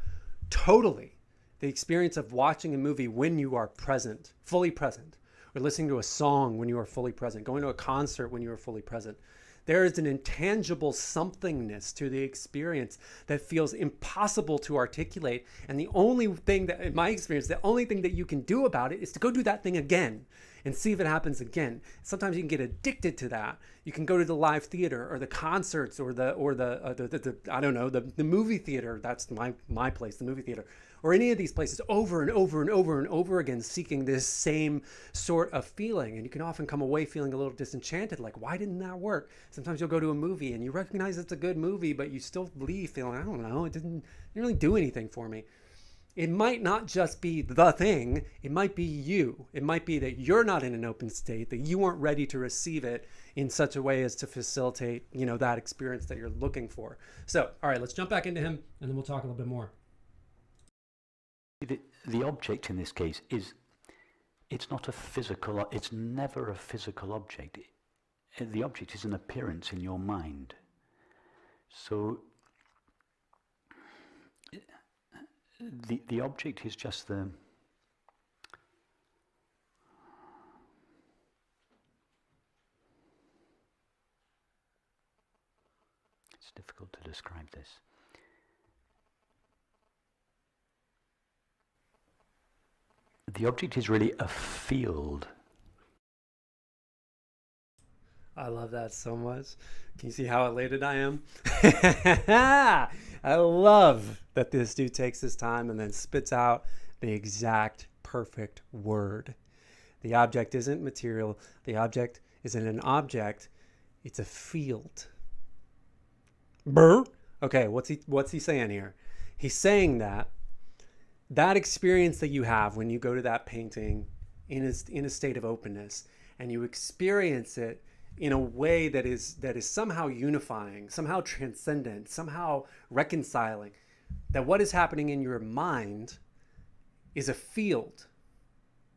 totally the experience of watching a movie when you are present, fully present, or listening to a song when you are fully present, going to a concert when you are fully present. There is an intangible somethingness to the experience that feels impossible to articulate. And the only thing that, in my experience, the only thing that you can do about it is to go do that thing again and see if it happens again. Sometimes you can get addicted to that. You can go to the live theater or the concerts or the I don't know, the movie theater. That's my place, the movie theater. Or any of these places over and over and over and over again, seeking this same sort of feeling. And you can often come away feeling a little disenchanted, like, why didn't that work? Sometimes you'll go to a movie and you recognize it's a good movie, but you still leave feeling, I don't know, it didn't really do anything for me. It might not just be the thing, it might be you. It might be that you're not in an open state, that you weren't ready to receive it in such a way as to facilitate, that experience that you're looking for. So, all right, let's jump back into him and then we'll talk a little bit more. The object in this case it's not a physical, it's never a physical object. The object is an appearance in your mind. So the object is just it's difficult to describe this. The object is really a field. I love that so much. Can you see how elated I am? I love that this dude takes his time and then spits out the exact perfect word. The object isn't material. The object isn't an object. It's a field. Brr. Okay, what's he saying here? He's saying that experience that you have when you go to that painting in a state of openness and you experience it in a way that is somehow unifying, somehow transcendent, somehow reconciling, that what is happening in your mind is a field.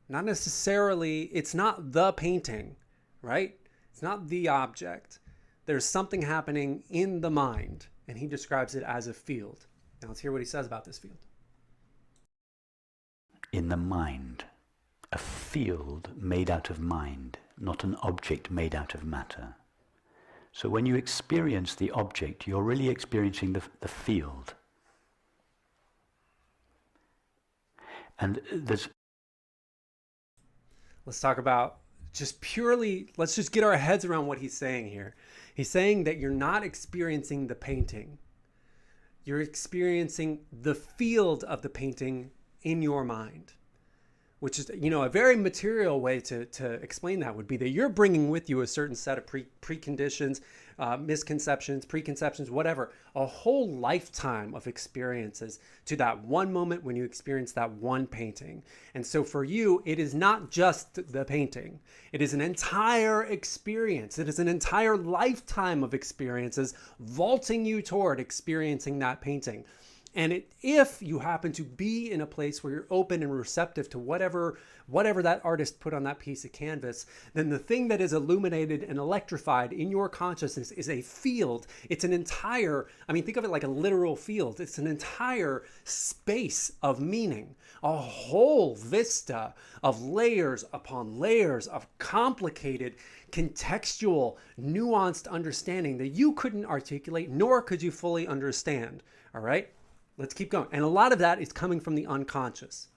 Not necessarily, it's not the painting, right? It's not the object. There's something happening in the mind, and he describes it as a field. Now let's hear what he says about this field. In the mind, a field made out of mind, not an object made out of matter. So when you experience the object, you're really experiencing the field. And let's talk about let's just get our heads around what he's saying here. He's saying that you're not experiencing the painting. You're experiencing the field of the painting in your mind, which is, a very material way to explain that would be that you're bringing with you a certain set of preconditions, misconceptions, preconceptions, whatever, a whole lifetime of experiences to that one moment when you experience that one painting. And so for you, it is not just the painting. It is an entire experience. It is an entire lifetime of experiences vaulting you toward experiencing that painting. And if you happen to be in a place where you're open and receptive to whatever that artist put on that piece of canvas, then the thing that is illuminated and electrified in your consciousness is a field. It's an entire, I mean, think of it like a literal field. It's an entire space of meaning, a whole vista of layers upon layers of complicated, contextual, nuanced understanding that you couldn't articulate, nor could you fully understand. All right? Let's keep going. And a lot of that is coming from the unconscious.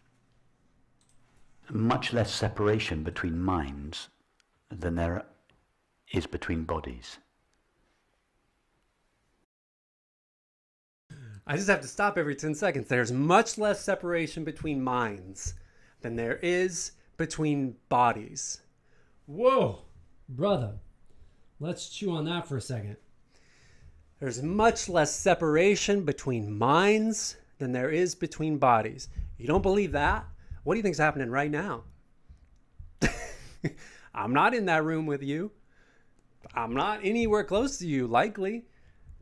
Much less separation between minds than there is between bodies. I just have to stop every 10 seconds. There's much less separation between minds than there is between bodies. Whoa, brother. Let's chew on that for a second. There's much less separation between minds than there is between bodies. You don't believe that? What do you think is happening right now? I'm not in that room with you. I'm not anywhere close to you, likely.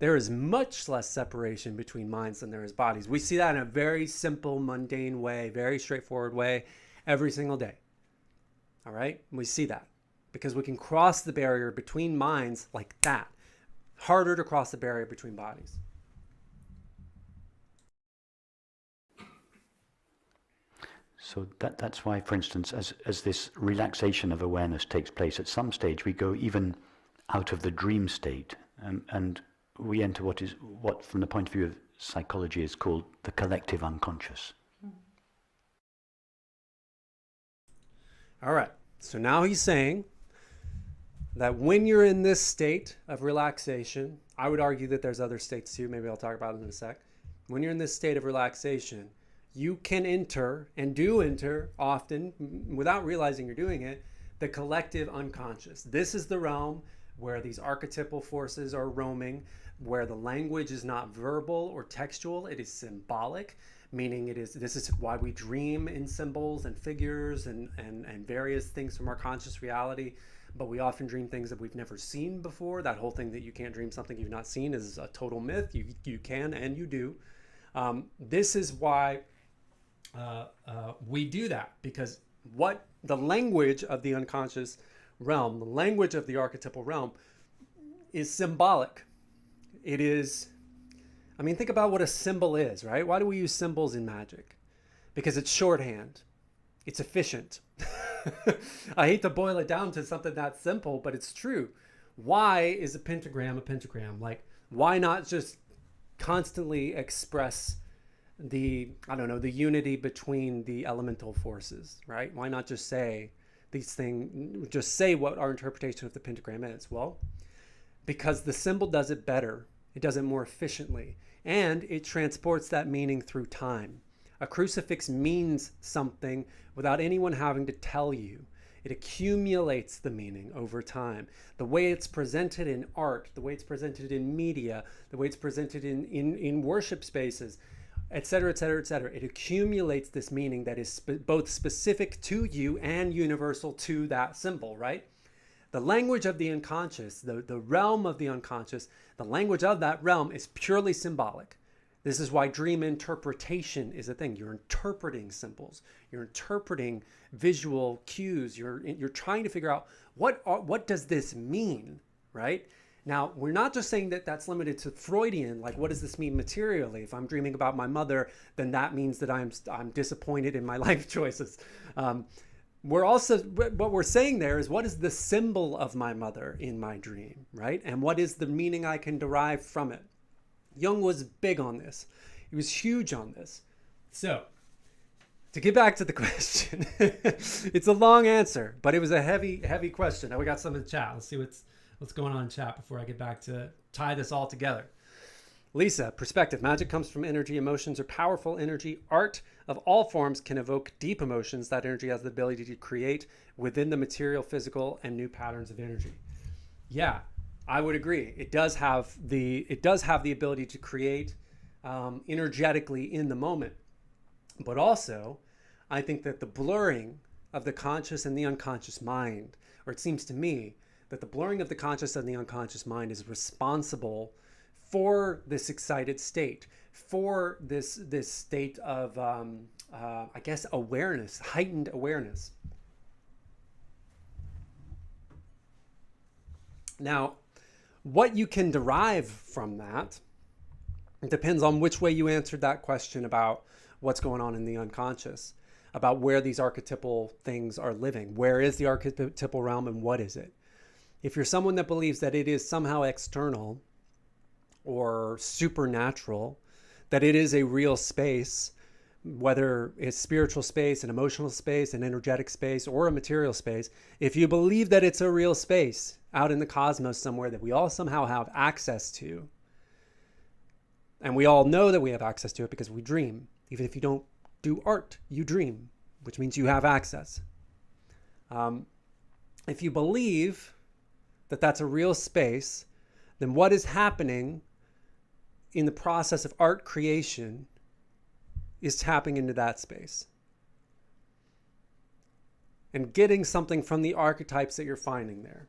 There is much less separation between minds than there is bodies. We see that in a very simple, mundane way, very straightforward way, every single day. All right? We see that because we can cross the barrier between minds like that. Harder to cross the barrier between bodies. So that's why, for instance, as this relaxation of awareness takes place, at some stage we go even out of the dream state, and we enter what from the point of view of psychology is called the collective unconscious. All right. So now he's saying that when you're in this state of relaxation, I would argue that there's other states too. Maybe I'll talk about it in a sec. When you're in this state of relaxation, you can enter and do enter often without realizing you're doing it, the collective unconscious. This is the realm where these archetypal forces are roaming, where the language is not verbal or textual, it is symbolic, meaning this is why we dream in symbols and figures and various things from our conscious reality. But we often dream things that we've never seen before. That whole thing that you can't dream something you've not seen is a total myth. You can and you do. This is why we do that, because what the language of the unconscious realm, the language of the archetypal realm, is symbolic. It is, I mean, think about what a symbol is, right? Why do we use symbols in magic? Because it's shorthand. It's efficient. I hate to boil it down to something that simple, but it's true. Why is a pentagram a pentagram? Like, why not just constantly express the unity between the elemental forces, right? Why not just say these things, just say what our interpretation of the pentagram is? Well, because the symbol does it better. It does it more efficiently, and it transports that meaning through time. A crucifix means something without anyone having to tell you. It accumulates the meaning over time. The way it's presented in art, the way it's presented in media, the way it's presented in worship spaces, et cetera, et cetera, et cetera. It accumulates this meaning that is both specific to you and universal to that symbol, right? The language of the unconscious, the realm of the unconscious, the language of that realm is purely symbolic. This is why dream interpretation is a thing. You're interpreting symbols. You're interpreting visual cues. You're trying to figure out what does this mean, right? Now, we're not just saying that that's limited to Freudian, like what does this mean materially? If I'm dreaming about my mother, then that means that I'm disappointed in my life choices. We're also, what we're saying there is, what is the symbol of my mother in my dream, right? And what is the meaning I can derive from it? Jung was big on this. He was huge on this. So, to get back to the question, it's a long answer, but it was a heavy question. Now we got some in chat. Let's see what's going on in chat before I get back to tie this all together. Lisa, perspective. Magic comes from energy. Emotions are powerful energy. Art of all forms can evoke deep emotions. That energy has the ability to create within the material, physical, and new patterns of energy. Yeah, I would agree. It does have the ability to create energetically in the moment. But also, I think that the blurring of the conscious and the unconscious mind, or it seems to me that the blurring of the conscious and the unconscious mind is responsible for this excited state, for this state of, I guess, awareness, heightened awareness. Now, what you can derive from that, it depends on which way you answered that question about what's going on in the unconscious, about where these archetypal things are living. Where is the archetypal realm and what is it? If you're someone that believes that it is somehow external or supernatural, that it is a real space, whether it's spiritual space, an emotional space, an energetic space, or a material space, if you believe that it's a real space out in the cosmos somewhere that we all somehow have access to, and we all know that we have access to it because we dream. Even if you don't do art, you dream, which means you have access. If you believe that that's a real space, then what is happening in the process of art creation is tapping into that space and getting something from the archetypes that you're finding there.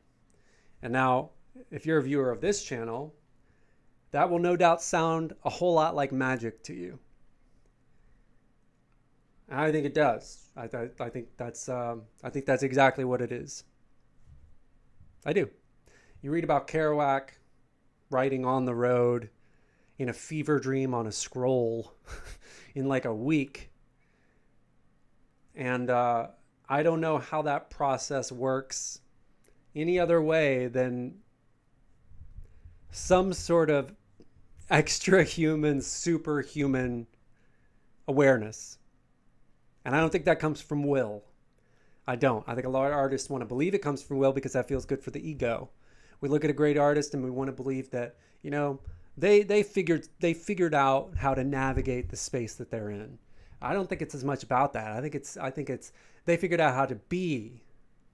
And now, if you're a viewer of this channel, that will no doubt sound a whole lot like magic to you. And I think it does. I think that's exactly what it is. I do. You read about Kerouac writing on the road in a fever dream on a scroll in like a week. And I don't know how that process works any other way than some sort of extra human, superhuman awareness. And I don't think that comes from will. I don't. I think a lot of artists want to believe it comes from will because that feels good for the ego. We look at a great artist and we want to believe that, you know, they figured out how to navigate the space that they're in. I don't think it's as much about that. I think it's they figured out how to be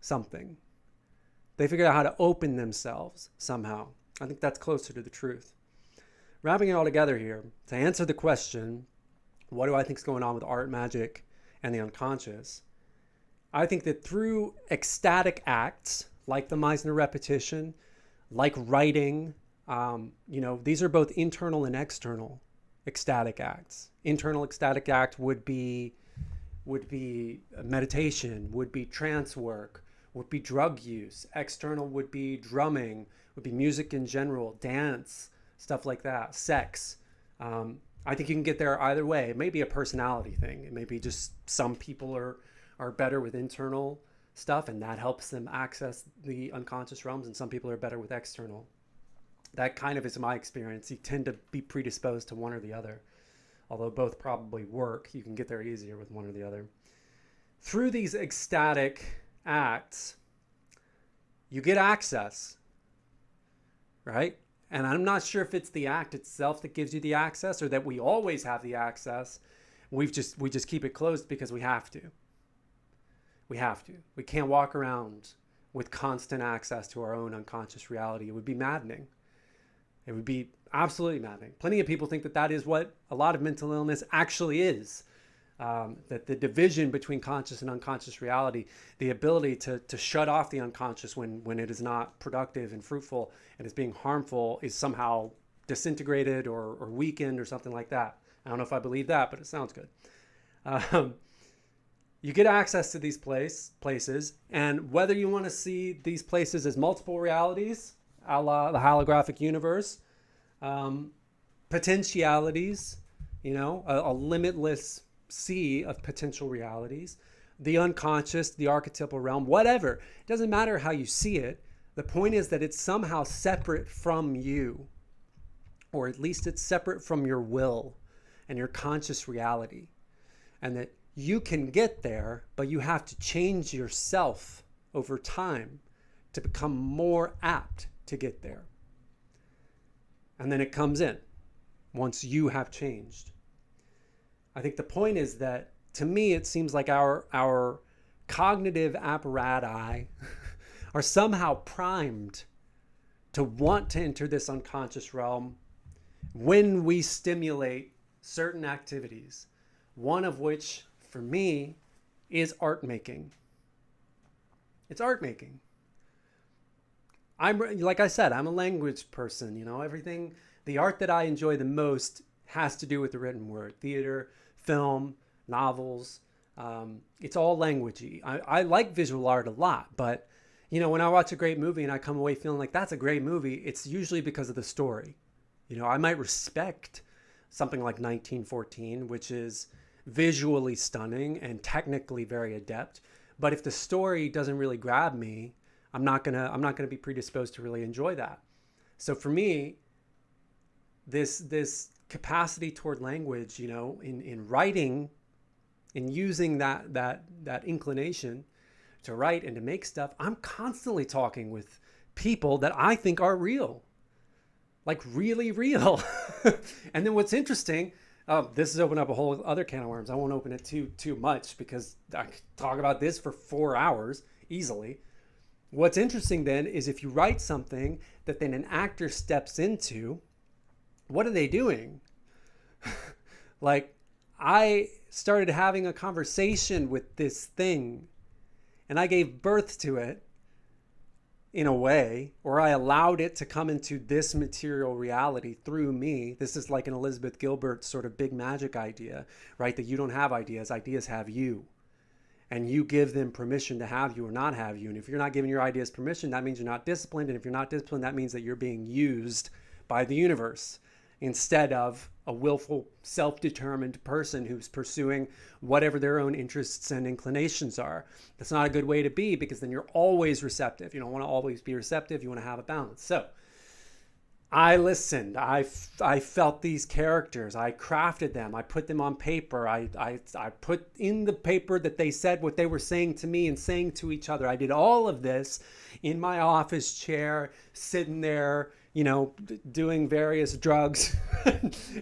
something. They figured out how to open themselves somehow. I think that's closer to the truth. Wrapping it all together here, to answer the question, what do I think is going on with art, magic, and the unconscious? I think that through ecstatic acts, like the Meisner repetition, like writing, these are both internal and external ecstatic acts. Internal ecstatic act would be meditation, would be trance work, would be drug use. External would be drumming, would be music in general, dance, stuff like that, sex. I think you can get there either way. It may be a personality thing. It may be just some people are better with internal stuff and that helps them access the unconscious realms, and some people are better with external. That kind of is my experience. You tend to be predisposed to one or the other. Although both probably work, you can get there easier with one or the other. Through these ecstatic acts, you get access, right? And I'm not sure if it's the act itself that gives you the access or that we always have the access. We just keep it closed because we have to. We have to. We can't walk around with constant access to our own unconscious reality. It would be maddening. It would be absolutely maddening. Plenty of people think that that is what a lot of mental illness actually is. That the division between conscious and unconscious reality, the ability to shut off the unconscious when it is not productive and fruitful and is being harmful, is somehow disintegrated or weakened or something like that. I don't know if I believe that, but it sounds good. You get access to these places, and whether you want to see these places as multiple realities, a la the holographic universe, potentialities, a limitless sea of potential realities, the unconscious, the archetypal realm, whatever. It doesn't matter how you see it. The point is that it's somehow separate from you, or at least it's separate from your will and your conscious reality, and that you can get there, but you have to change yourself over time to become more apt to get there. And then it comes in once you have changed. I think the point is that, to me, it seems like our cognitive apparatus are somehow primed to want to enter this unconscious realm when we stimulate certain activities, one of which, for me, is art making. It's art making. Like I said, I'm a language person. Everything, the art that I enjoy the most has to do with the written word. Theater, film, novels. It's all languagey. I like visual art a lot, but when I watch a great movie and I come away feeling like that's a great movie, it's usually because of the story. I might respect something like 1914, which is visually stunning and technically very adept, but if the story doesn't really grab me, I'm not gonna be predisposed to really enjoy that. So for me, this capacity toward language, in writing, in using that inclination to write and to make stuff, I'm constantly talking with people that I think are real, like really real. And then what's interesting, this has opened up a whole other can of worms. I won't open it too much because I could talk about this for 4 hours easily. What's interesting then is if you write something that then an actor steps into, what are they doing? Like, I started having a conversation with this thing and I gave birth to it in a way, or I allowed it to come into this material reality through me. This is like an Elizabeth Gilbert sort of big magic idea, right? That you don't have ideas, ideas have you. And you give them permission to have you or not have you. And if you're not giving your ideas permission, that means you're not disciplined. And if you're not disciplined, that means that you're being used by the universe instead of a willful, self-determined person who's pursuing whatever their own interests and inclinations are. That's not a good way to be, because then you're always receptive. You don't want to always be receptive. You want to have a balance. So I listened. I felt these characters. I crafted them. I put them on paper. I put in the paper that they said what they were saying to me and saying to each other. I did all of this in my office chair, sitting there, doing various drugs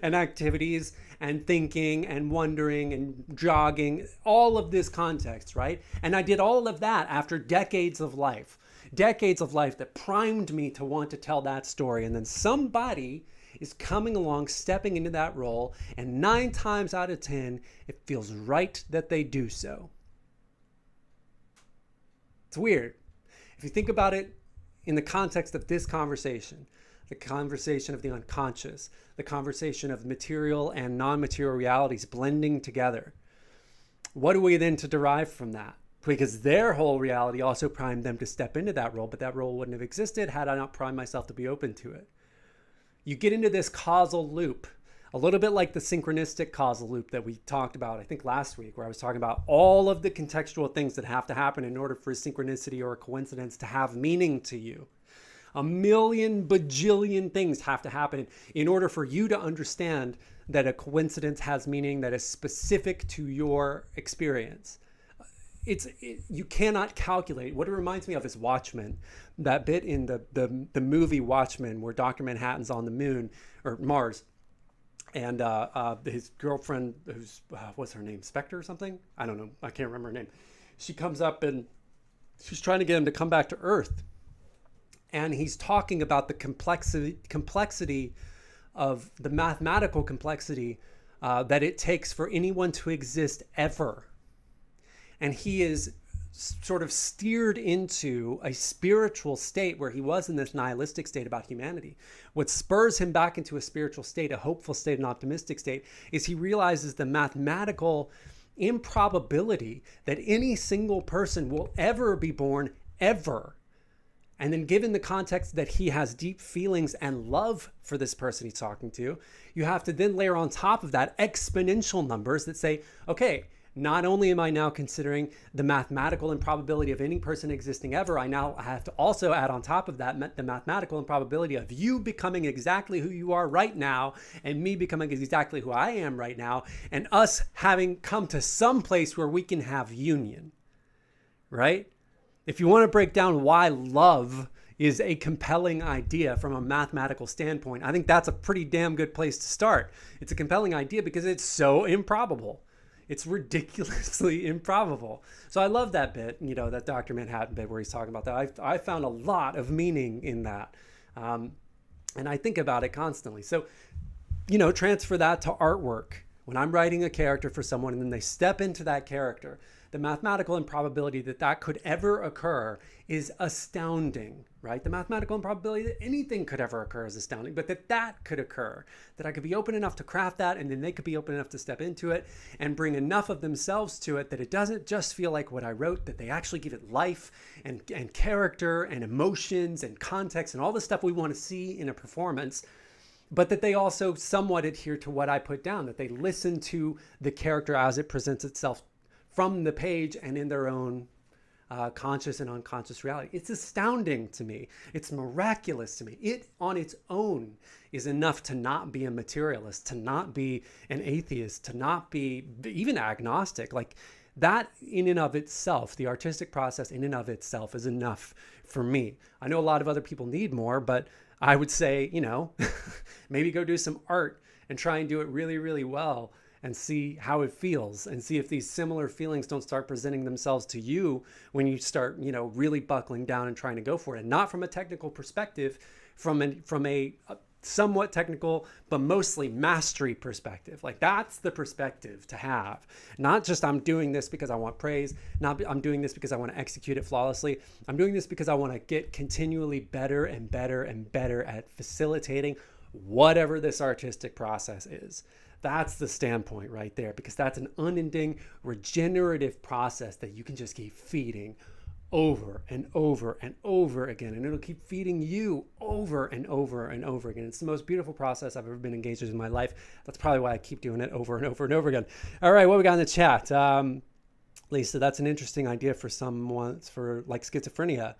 and activities and thinking and wondering and jogging, all of this context, right? And I did all of that after decades of life that primed me to want to tell that story. And then somebody is coming along, stepping into that role, and 9 times out of 10, it feels right that they do so. It's weird. If you think about it in the context of this conversation, the conversation of the unconscious, the conversation of material and non-material realities blending together, what are we then to derive from that? Because their whole reality also primed them to step into that role, but that role wouldn't have existed had I not primed myself to be open to it. You get into this causal loop, a little bit like the synchronistic causal loop that we talked about, I think last week, where I was talking about all of the contextual things that have to happen in order for a synchronicity or a coincidence to have meaning to you. A million bajillion things have to happen in order for you to understand that a coincidence has meaning that is specific to your experience. You cannot calculate. What it reminds me of is Watchmen, that bit in the movie Watchmen where Dr. Manhattan's on the moon or Mars, and his girlfriend, who's what's her name, Spectre or something? I don't know. I can't remember her name. She comes up and she's trying to get him to come back to Earth. And he's talking about the complexity of the mathematical complexity that it takes for anyone to exist ever. And he is sort of steered into a spiritual state where he was in this nihilistic state about humanity. What spurs him back into a spiritual state, a hopeful state, an optimistic state, is he realizes the mathematical improbability that any single person will ever be born, ever. And then given the context that he has deep feelings and love for this person he's talking to, you have to then layer on top of that exponential numbers that say, okay, not only am I now considering the mathematical improbability of any person existing ever, I now have to also add on top of that the mathematical improbability of you becoming exactly who you are right now and me becoming exactly who I am right now and us having come to some place where we can have union, right? If you want to break down why love is a compelling idea from a mathematical standpoint, I think that's a pretty damn good place to start. It's a compelling idea because it's so improbable. It's ridiculously improbable. So I love that bit, that Dr. Manhattan bit where he's talking about that. I found a lot of meaning in that. And I think about it constantly. So, transfer that to artwork. When I'm writing a character for someone and then they step into that character, the mathematical improbability that that could ever occur is astounding, right? The mathematical improbability that anything could ever occur is astounding, but that that could occur, that I could be open enough to craft that, and then they could be open enough to step into it and bring enough of themselves to it that it doesn't just feel like what I wrote, that they actually give it life and character and emotions and context and all the stuff we want to see in a performance, but that they also somewhat adhere to what I put down, that they listen to the character as it presents itself from the page and in their own conscious and unconscious reality. It's astounding to me. It's miraculous to me. It on its own is enough to not be a materialist, to not be an atheist, to not be even agnostic. Like that in and of itself, the artistic process in and of itself is enough for me. I know a lot of other people need more, but I would say, you know, maybe go do some art and try and do it really, really well and see how it feels and see if these similar feelings don't start presenting themselves to you when you start, you know, really buckling down and trying to go for it. And not from a technical perspective, from a somewhat technical, but mostly mastery perspective. Like that's the perspective to have. Not just I'm doing this because I want praise. Not I'm doing this because I want to execute it flawlessly. I'm doing this because I want to get continually better and better and better at facilitating whatever this artistic process is. That's the standpoint right there, because that's an unending regenerative process that you can just keep feeding over and over and over again, and it'll keep feeding you over and over and over again. It's the most beautiful process I've ever been engaged in my life. That's probably why I keep doing it over and over and over again. All right, what we got in the chat? Lisa, that's an interesting idea for someone for like schizophrenia.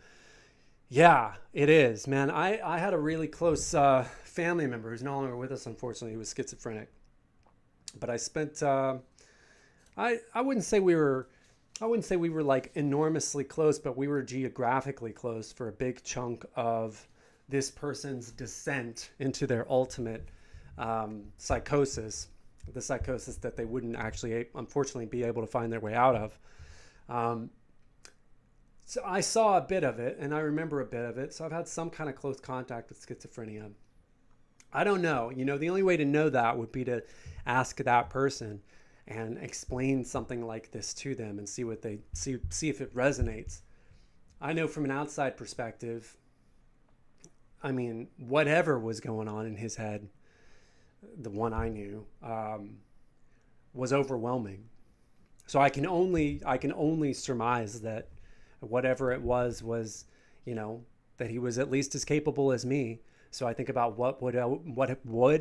Yeah, it is, man. I had a really close family member who's no longer with us, unfortunately, who was schizophrenic. But I spent I wouldn't say we were like enormously close, but we were geographically close for a big chunk of this person's descent into their ultimate psychosis, the psychosis that they wouldn't actually, unfortunately, be able to find their way out of. So I saw a bit of it and I remember a bit of it. So I've had some kind of close contact with schizophrenia. I don't know. You know, the only way to know that would be to ask that person and explain something like this to them and see what they see if it resonates. I know from an outside perspective, I mean, whatever was going on in his head, the one I knew, was overwhelming. So I can only surmise that whatever it was, you know, that he was at least as capable as me. So I think about what would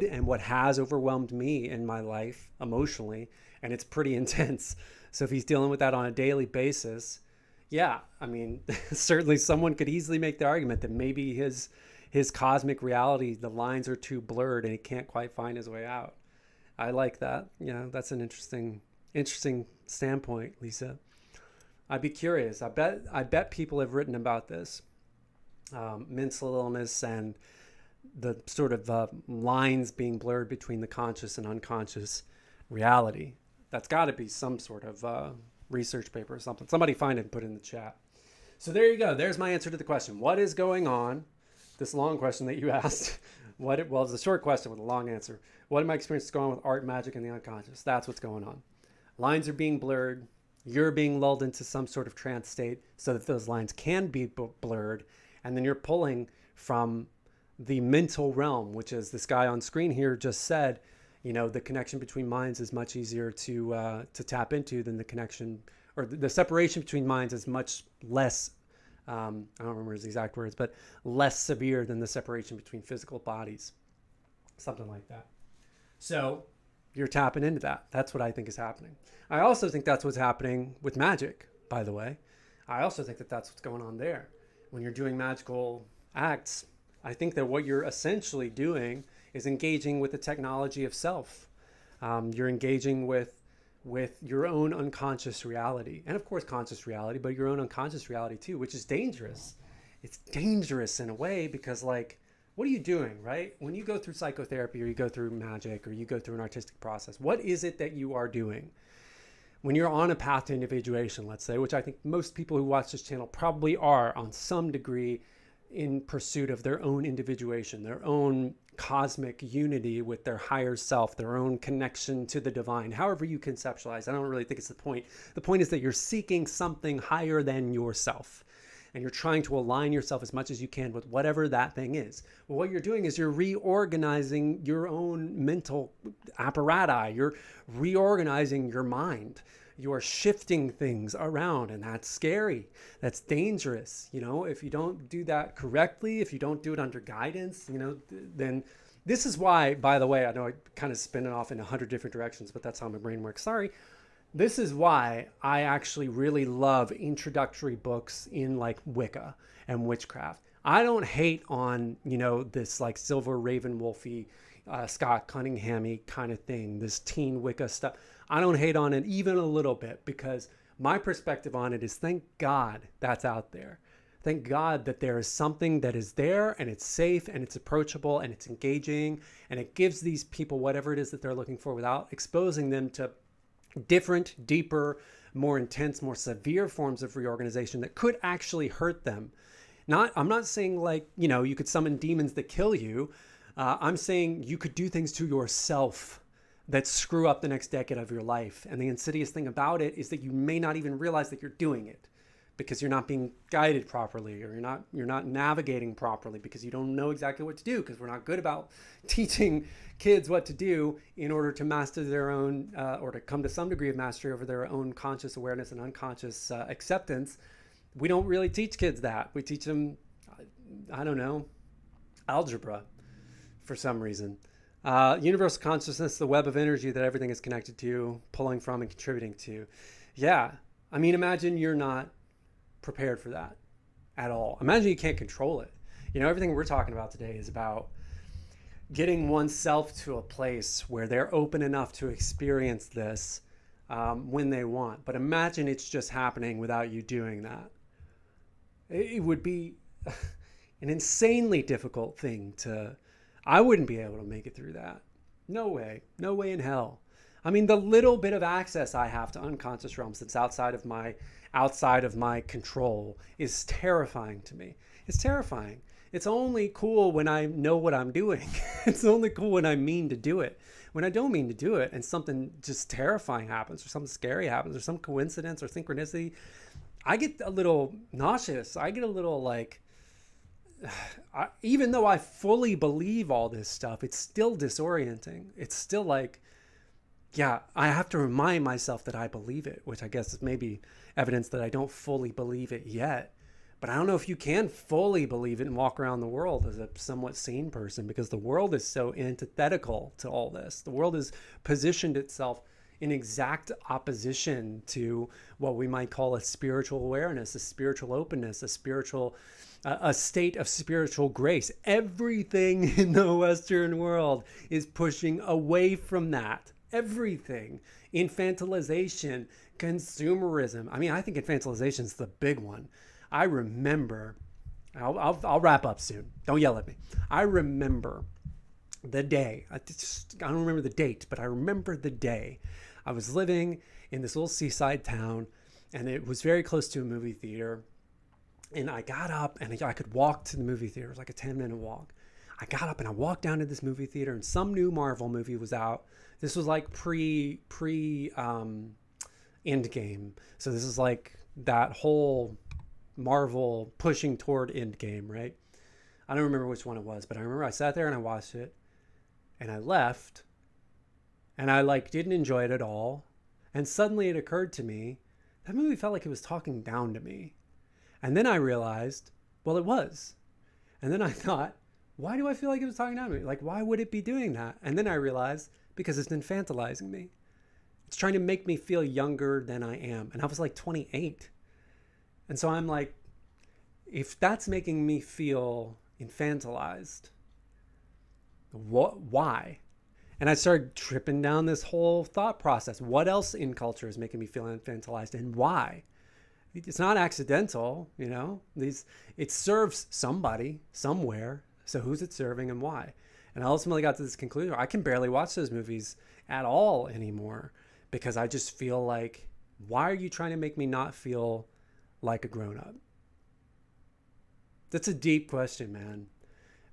and what has overwhelmed me in my life emotionally, and it's pretty intense. So if he's dealing with that on a daily basis, yeah, I mean, certainly someone could easily make the argument that maybe his cosmic reality, the lines are too blurred and he can't quite find his way out. I like that. You know, that's an interesting standpoint, Lisa. I'd be curious. I bet people have written about this, mental illness and the sort of lines being blurred between the conscious and unconscious reality. That's got to be some sort of research paper or something. Somebody find it and put it in the chat. So there you go. There's my answer to the question. What is going on? This long question that you asked. Well, it's a short question with a long answer. What are my experiences going on with art, magic, and the unconscious? That's what's going on. Lines are being blurred. You're being lulled into some sort of trance state so that those lines can be blurred. And then you're pulling from the mental realm, which is this guy on screen here just said, you know, the connection between minds is much easier to tap into than the connection, or the separation between minds is much less, I don't remember his exact words, but less severe than the separation between physical bodies, something like that. So you're tapping into that. That's what I think is happening. I also think that's what's happening with magic, by the way. I also think that that's what's going on there. When you're doing magical acts, I think that what you're essentially doing is engaging with the technology of self. You're engaging with your own unconscious reality, and of course conscious reality, but your own unconscious reality too, which is dangerous. It's dangerous in a way because, like, what are you doing, right? When you go through psychotherapy or you go through magic or you go through an artistic process, what is it that you are doing? When you're on a path to individuation, let's say, which I think most people who watch this channel probably are on some degree in pursuit of their own individuation, their own cosmic unity with their higher self, their own connection to the divine, however you conceptualize. I don't really think it's the point. The point is that you're seeking something higher than yourself. And you're trying to align yourself as much as you can with whatever that thing is. Well, what you're doing is you're reorganizing your own mental apparatus. You're reorganizing your mind. You are shifting things around, and that's scary. That's dangerous. You know, if you don't do that correctly, if you don't do it under guidance, you know, then this is why, by the way, I know I kind of spin it off in 100 different directions, but that's how my brain works. Sorry. This is why I actually really love introductory books in like Wicca and witchcraft. I don't hate on, you know, this like Silver Raven Wolfy, Scott Cunningham-y kind of thing, this teen Wicca stuff. I don't hate on it even a little bit, because my perspective on it is, thank God that's out there. Thank God that there is something that is there, and it's safe, and it's approachable, and it's engaging, and it gives these people whatever it is that they're looking for without exposing them to different, deeper, more intense, more severe forms of reorganization that could actually hurt them. I'm not saying like, you know, you could summon demons that kill you. I'm saying you could do things to yourself that screw up the next decade of your life. And the insidious thing about it is that you may not even realize that you're doing it, because you're not being guided properly, or you're not navigating properly, because you don't know exactly what to do, because we're not good about teaching kids what to do in order to master their own, or to come to some degree of mastery over their own conscious awareness and unconscious acceptance. We don't really teach kids that. We teach them, I don't know, algebra for some reason. Universal consciousness, the web of energy that everything is connected to, pulling from and contributing to. Yeah, I mean, imagine you're not prepared for that at all. Imagine you can't control it. You know, everything we're talking about today is about getting oneself to a place where they're open enough to experience this when they want. But imagine it's just happening without you doing that. It would be an insanely difficult thing to... I wouldn't be able to make it through that. No way. No way in hell. I mean, the little bit of access I have to unconscious realms that's outside of my control is terrifying to me. It's terrifying. It's only cool when I know what I'm doing. It's only cool when I mean to do it. When I don't mean to do it and something just terrifying happens, or something scary happens, or some coincidence or synchronicity, I get a little nauseous. I get a little like... even though I fully believe all this stuff, it's still disorienting. It's still like, yeah, I have to remind myself that I believe it, which I guess is maybe evidence that I don't fully believe it yet. But I don't know if you can fully believe it and walk around the world as a somewhat sane person, because the world is so antithetical to all this. The world has positioned itself in exact opposition to what we might call a spiritual awareness, a spiritual openness, a state of spiritual grace. Everything in the Western world is pushing away from that. Everything. Infantilization, consumerism. I mean, I think infantilization is the big one. I remember, I'll wrap up soon. Don't yell at me. I remember the day, I don't remember the date, but I remember the day I was living in this little seaside town, and it was very close to a movie theater. And I got up and I could walk to the movie theater. It was like a 10-minute walk. I got up and I walked down to this movie theater, and some new Marvel movie was out. This was like pre Endgame. So this is like that whole Marvel pushing toward Endgame, right? I don't remember which one it was, but I remember I sat there and I watched it, and I left, and I like didn't enjoy it at all. And suddenly it occurred to me, that movie felt like it was talking down to me. And then I realized, well, it was. And then I thought, why do I feel like it was talking down to me? Like, why would it be doing that? And then I realized, because it's infantilizing me. It's trying to make me feel younger than I am. And I was like 28. And so I'm like, if that's making me feel infantilized, why? And I started tripping down this whole thought process. What else in culture is making me feel infantilized, and why? It's not accidental, you know. It serves somebody somewhere. So who's it serving and why? And I ultimately got to this conclusion. I can barely watch those movies at all anymore, because I just feel like, why are you trying to make me not feel like a grown-up? That's a deep question, man.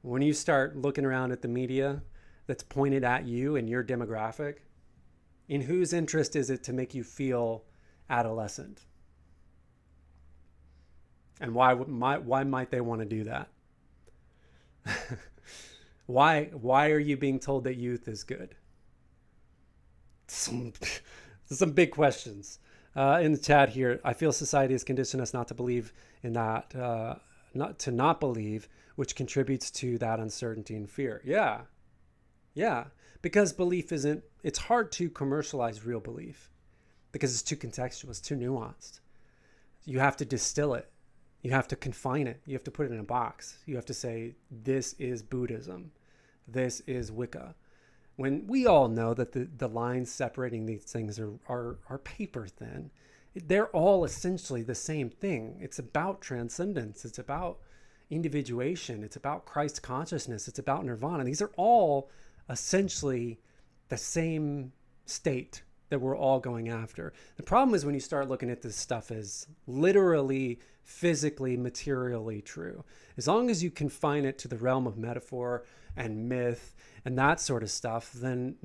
When you start looking around at the media that's pointed at you and your demographic, in whose interest is it to make you feel adolescent? And why might they want to do that? Why are you being told that youth is good? Some big questions. In the chat here, I feel society has conditioned us not to believe in that, not believe, which contributes to that uncertainty and fear. Yeah, because belief isn't. It's hard to commercialize real belief because it's too contextual, it's too nuanced. You have to distill it. You have to confine it. You have to put it in a box. You have to say, this is Buddhism. This is Wicca. When we all know that the lines separating these things are paper thin. They're all essentially the same thing. It's about transcendence. It's about individuation. It's about Christ consciousness. It's about nirvana. These are all essentially the same state that we're all going after. The problem is when you start looking at this stuff as literally, physically, materially true. As long as you confine it to the realm of metaphor and myth and that sort of stuff, then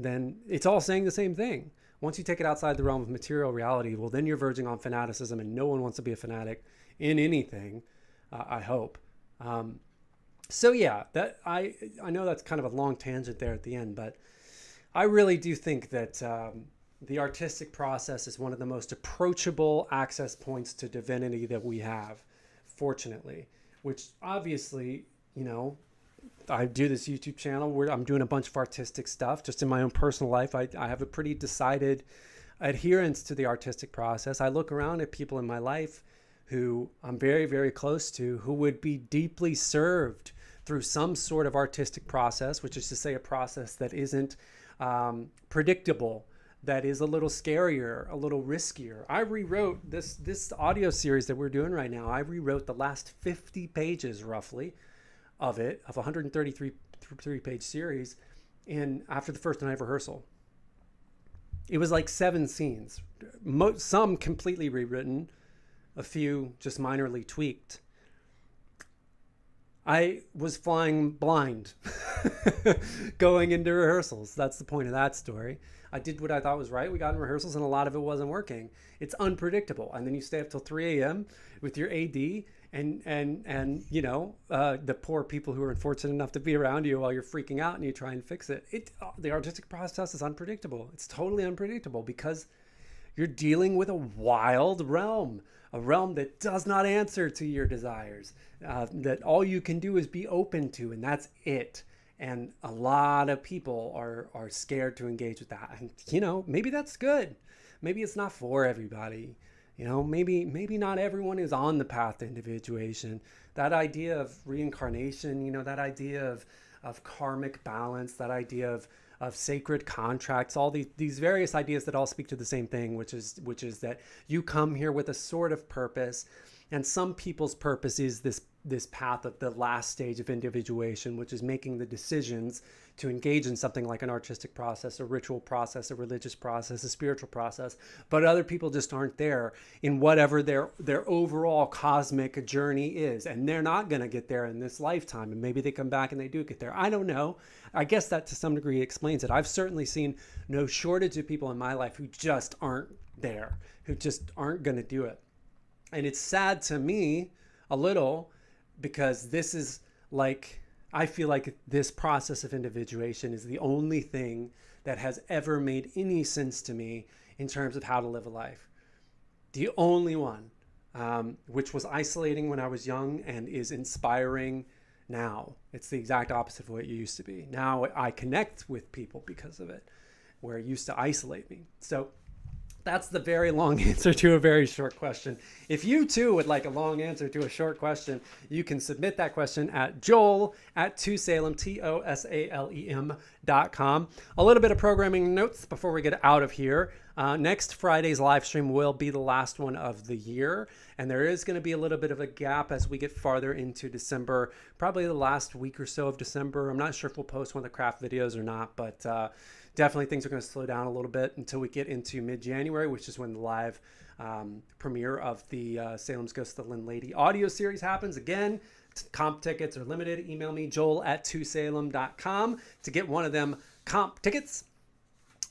it's all saying the same thing. Once you take it outside the realm of material reality, well, then you're verging on fanaticism, and no one wants to be a fanatic in anything, I hope. So yeah, that I know that's kind of a long tangent there at the end, but I really do think that the artistic process is one of the most approachable access points to divinity that we have, fortunately, which obviously, I do this YouTube channel where I'm doing a bunch of artistic stuff. Just in my own personal life, I have a pretty decided adherence to the artistic process. I look around at people in my life who I'm very, very close to, who would be deeply served through some sort of artistic process, which is to say a process that isn't predictable, that is a little scarier, a little riskier. I rewrote this audio series that we're doing right now. I rewrote the last 50 pages roughly of a 133-page series after the first night of rehearsal. It was like 7 scenes, some completely rewritten, a few just minorly tweaked. I was flying blind going into rehearsals. That's the point of that story. I did what I thought was right. We got in rehearsals and a lot of it wasn't working. It's unpredictable. And then you stay up till 3 a.m. with your AD and the poor people who are unfortunate enough to be around you while you're freaking out and you try and fix it. The artistic process is unpredictable. It's totally unpredictable because you're dealing with a wild realm, a realm that does not answer to your desires, that all you can do is be open to, and that's it. And a lot of people are scared to engage with that. And, maybe that's good. Maybe it's not for everybody. Maybe not everyone is on the path to individuation. That idea of reincarnation, that idea of karmic balance, that idea of sacred contracts, all these various ideas that all speak to the same thing, which is that you come here with a sort of purpose, and some people's purpose is this path of the last stage of individuation, which is making the decisions to engage in something like an artistic process, a ritual process, a religious process, a spiritual process. But other people just aren't there in whatever their overall cosmic journey is. And they're not going to get there in this lifetime. And maybe they come back and they do get there. I don't know. I guess that to some degree explains it. I've certainly seen no shortage of people in my life who just aren't there, who just aren't going to do it. And it's sad to me a little, because this is like, I feel like this process of individuation is the only thing that has ever made any sense to me in terms of how to live a life. The only one, which was isolating when I was young and is inspiring now. It's the exact opposite of what it used to be. Now I connect with people because of it, where it used to isolate me. So that's the very long answer to a very short question. If you too would like a long answer to a short question, you can submit that question at joel@ToSalem, ToSalem.com. A little bit of programming notes before we get out of here. Next Friday's live stream will be the last one of the year, and there is going to be a little bit of a gap as we get farther into December, probably the last week or so of December. I'm not sure if we'll post one of the craft videos or not, but definitely things are going to slow down a little bit until we get into mid-January, which is when the live premiere of the Salem's Ghost of the Lynn Lady audio series happens. Again, comp tickets are limited, email me, joel@tosalem.com to get one of them comp tickets.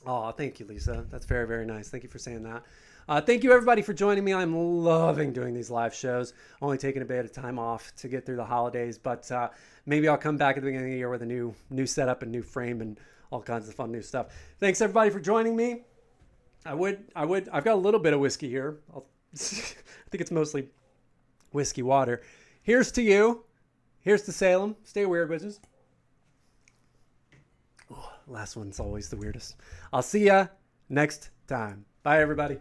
Oh, thank you, Lisa. That's very, very nice. Thank you for saying that. Thank you, everybody, for joining me. I'm loving doing these live shows. Only taking a bit of time off to get through the holidays, but maybe I'll come back at the beginning of the year with a new setup and new frame and all kinds of fun new stuff. Thanks, everybody, for joining me. I've got a little bit of whiskey here. I think it's mostly whiskey water. Here's to you. Here's to Salem. Stay weird, wizards. Oh, last one's always the weirdest. I'll see ya next time. Bye, everybody.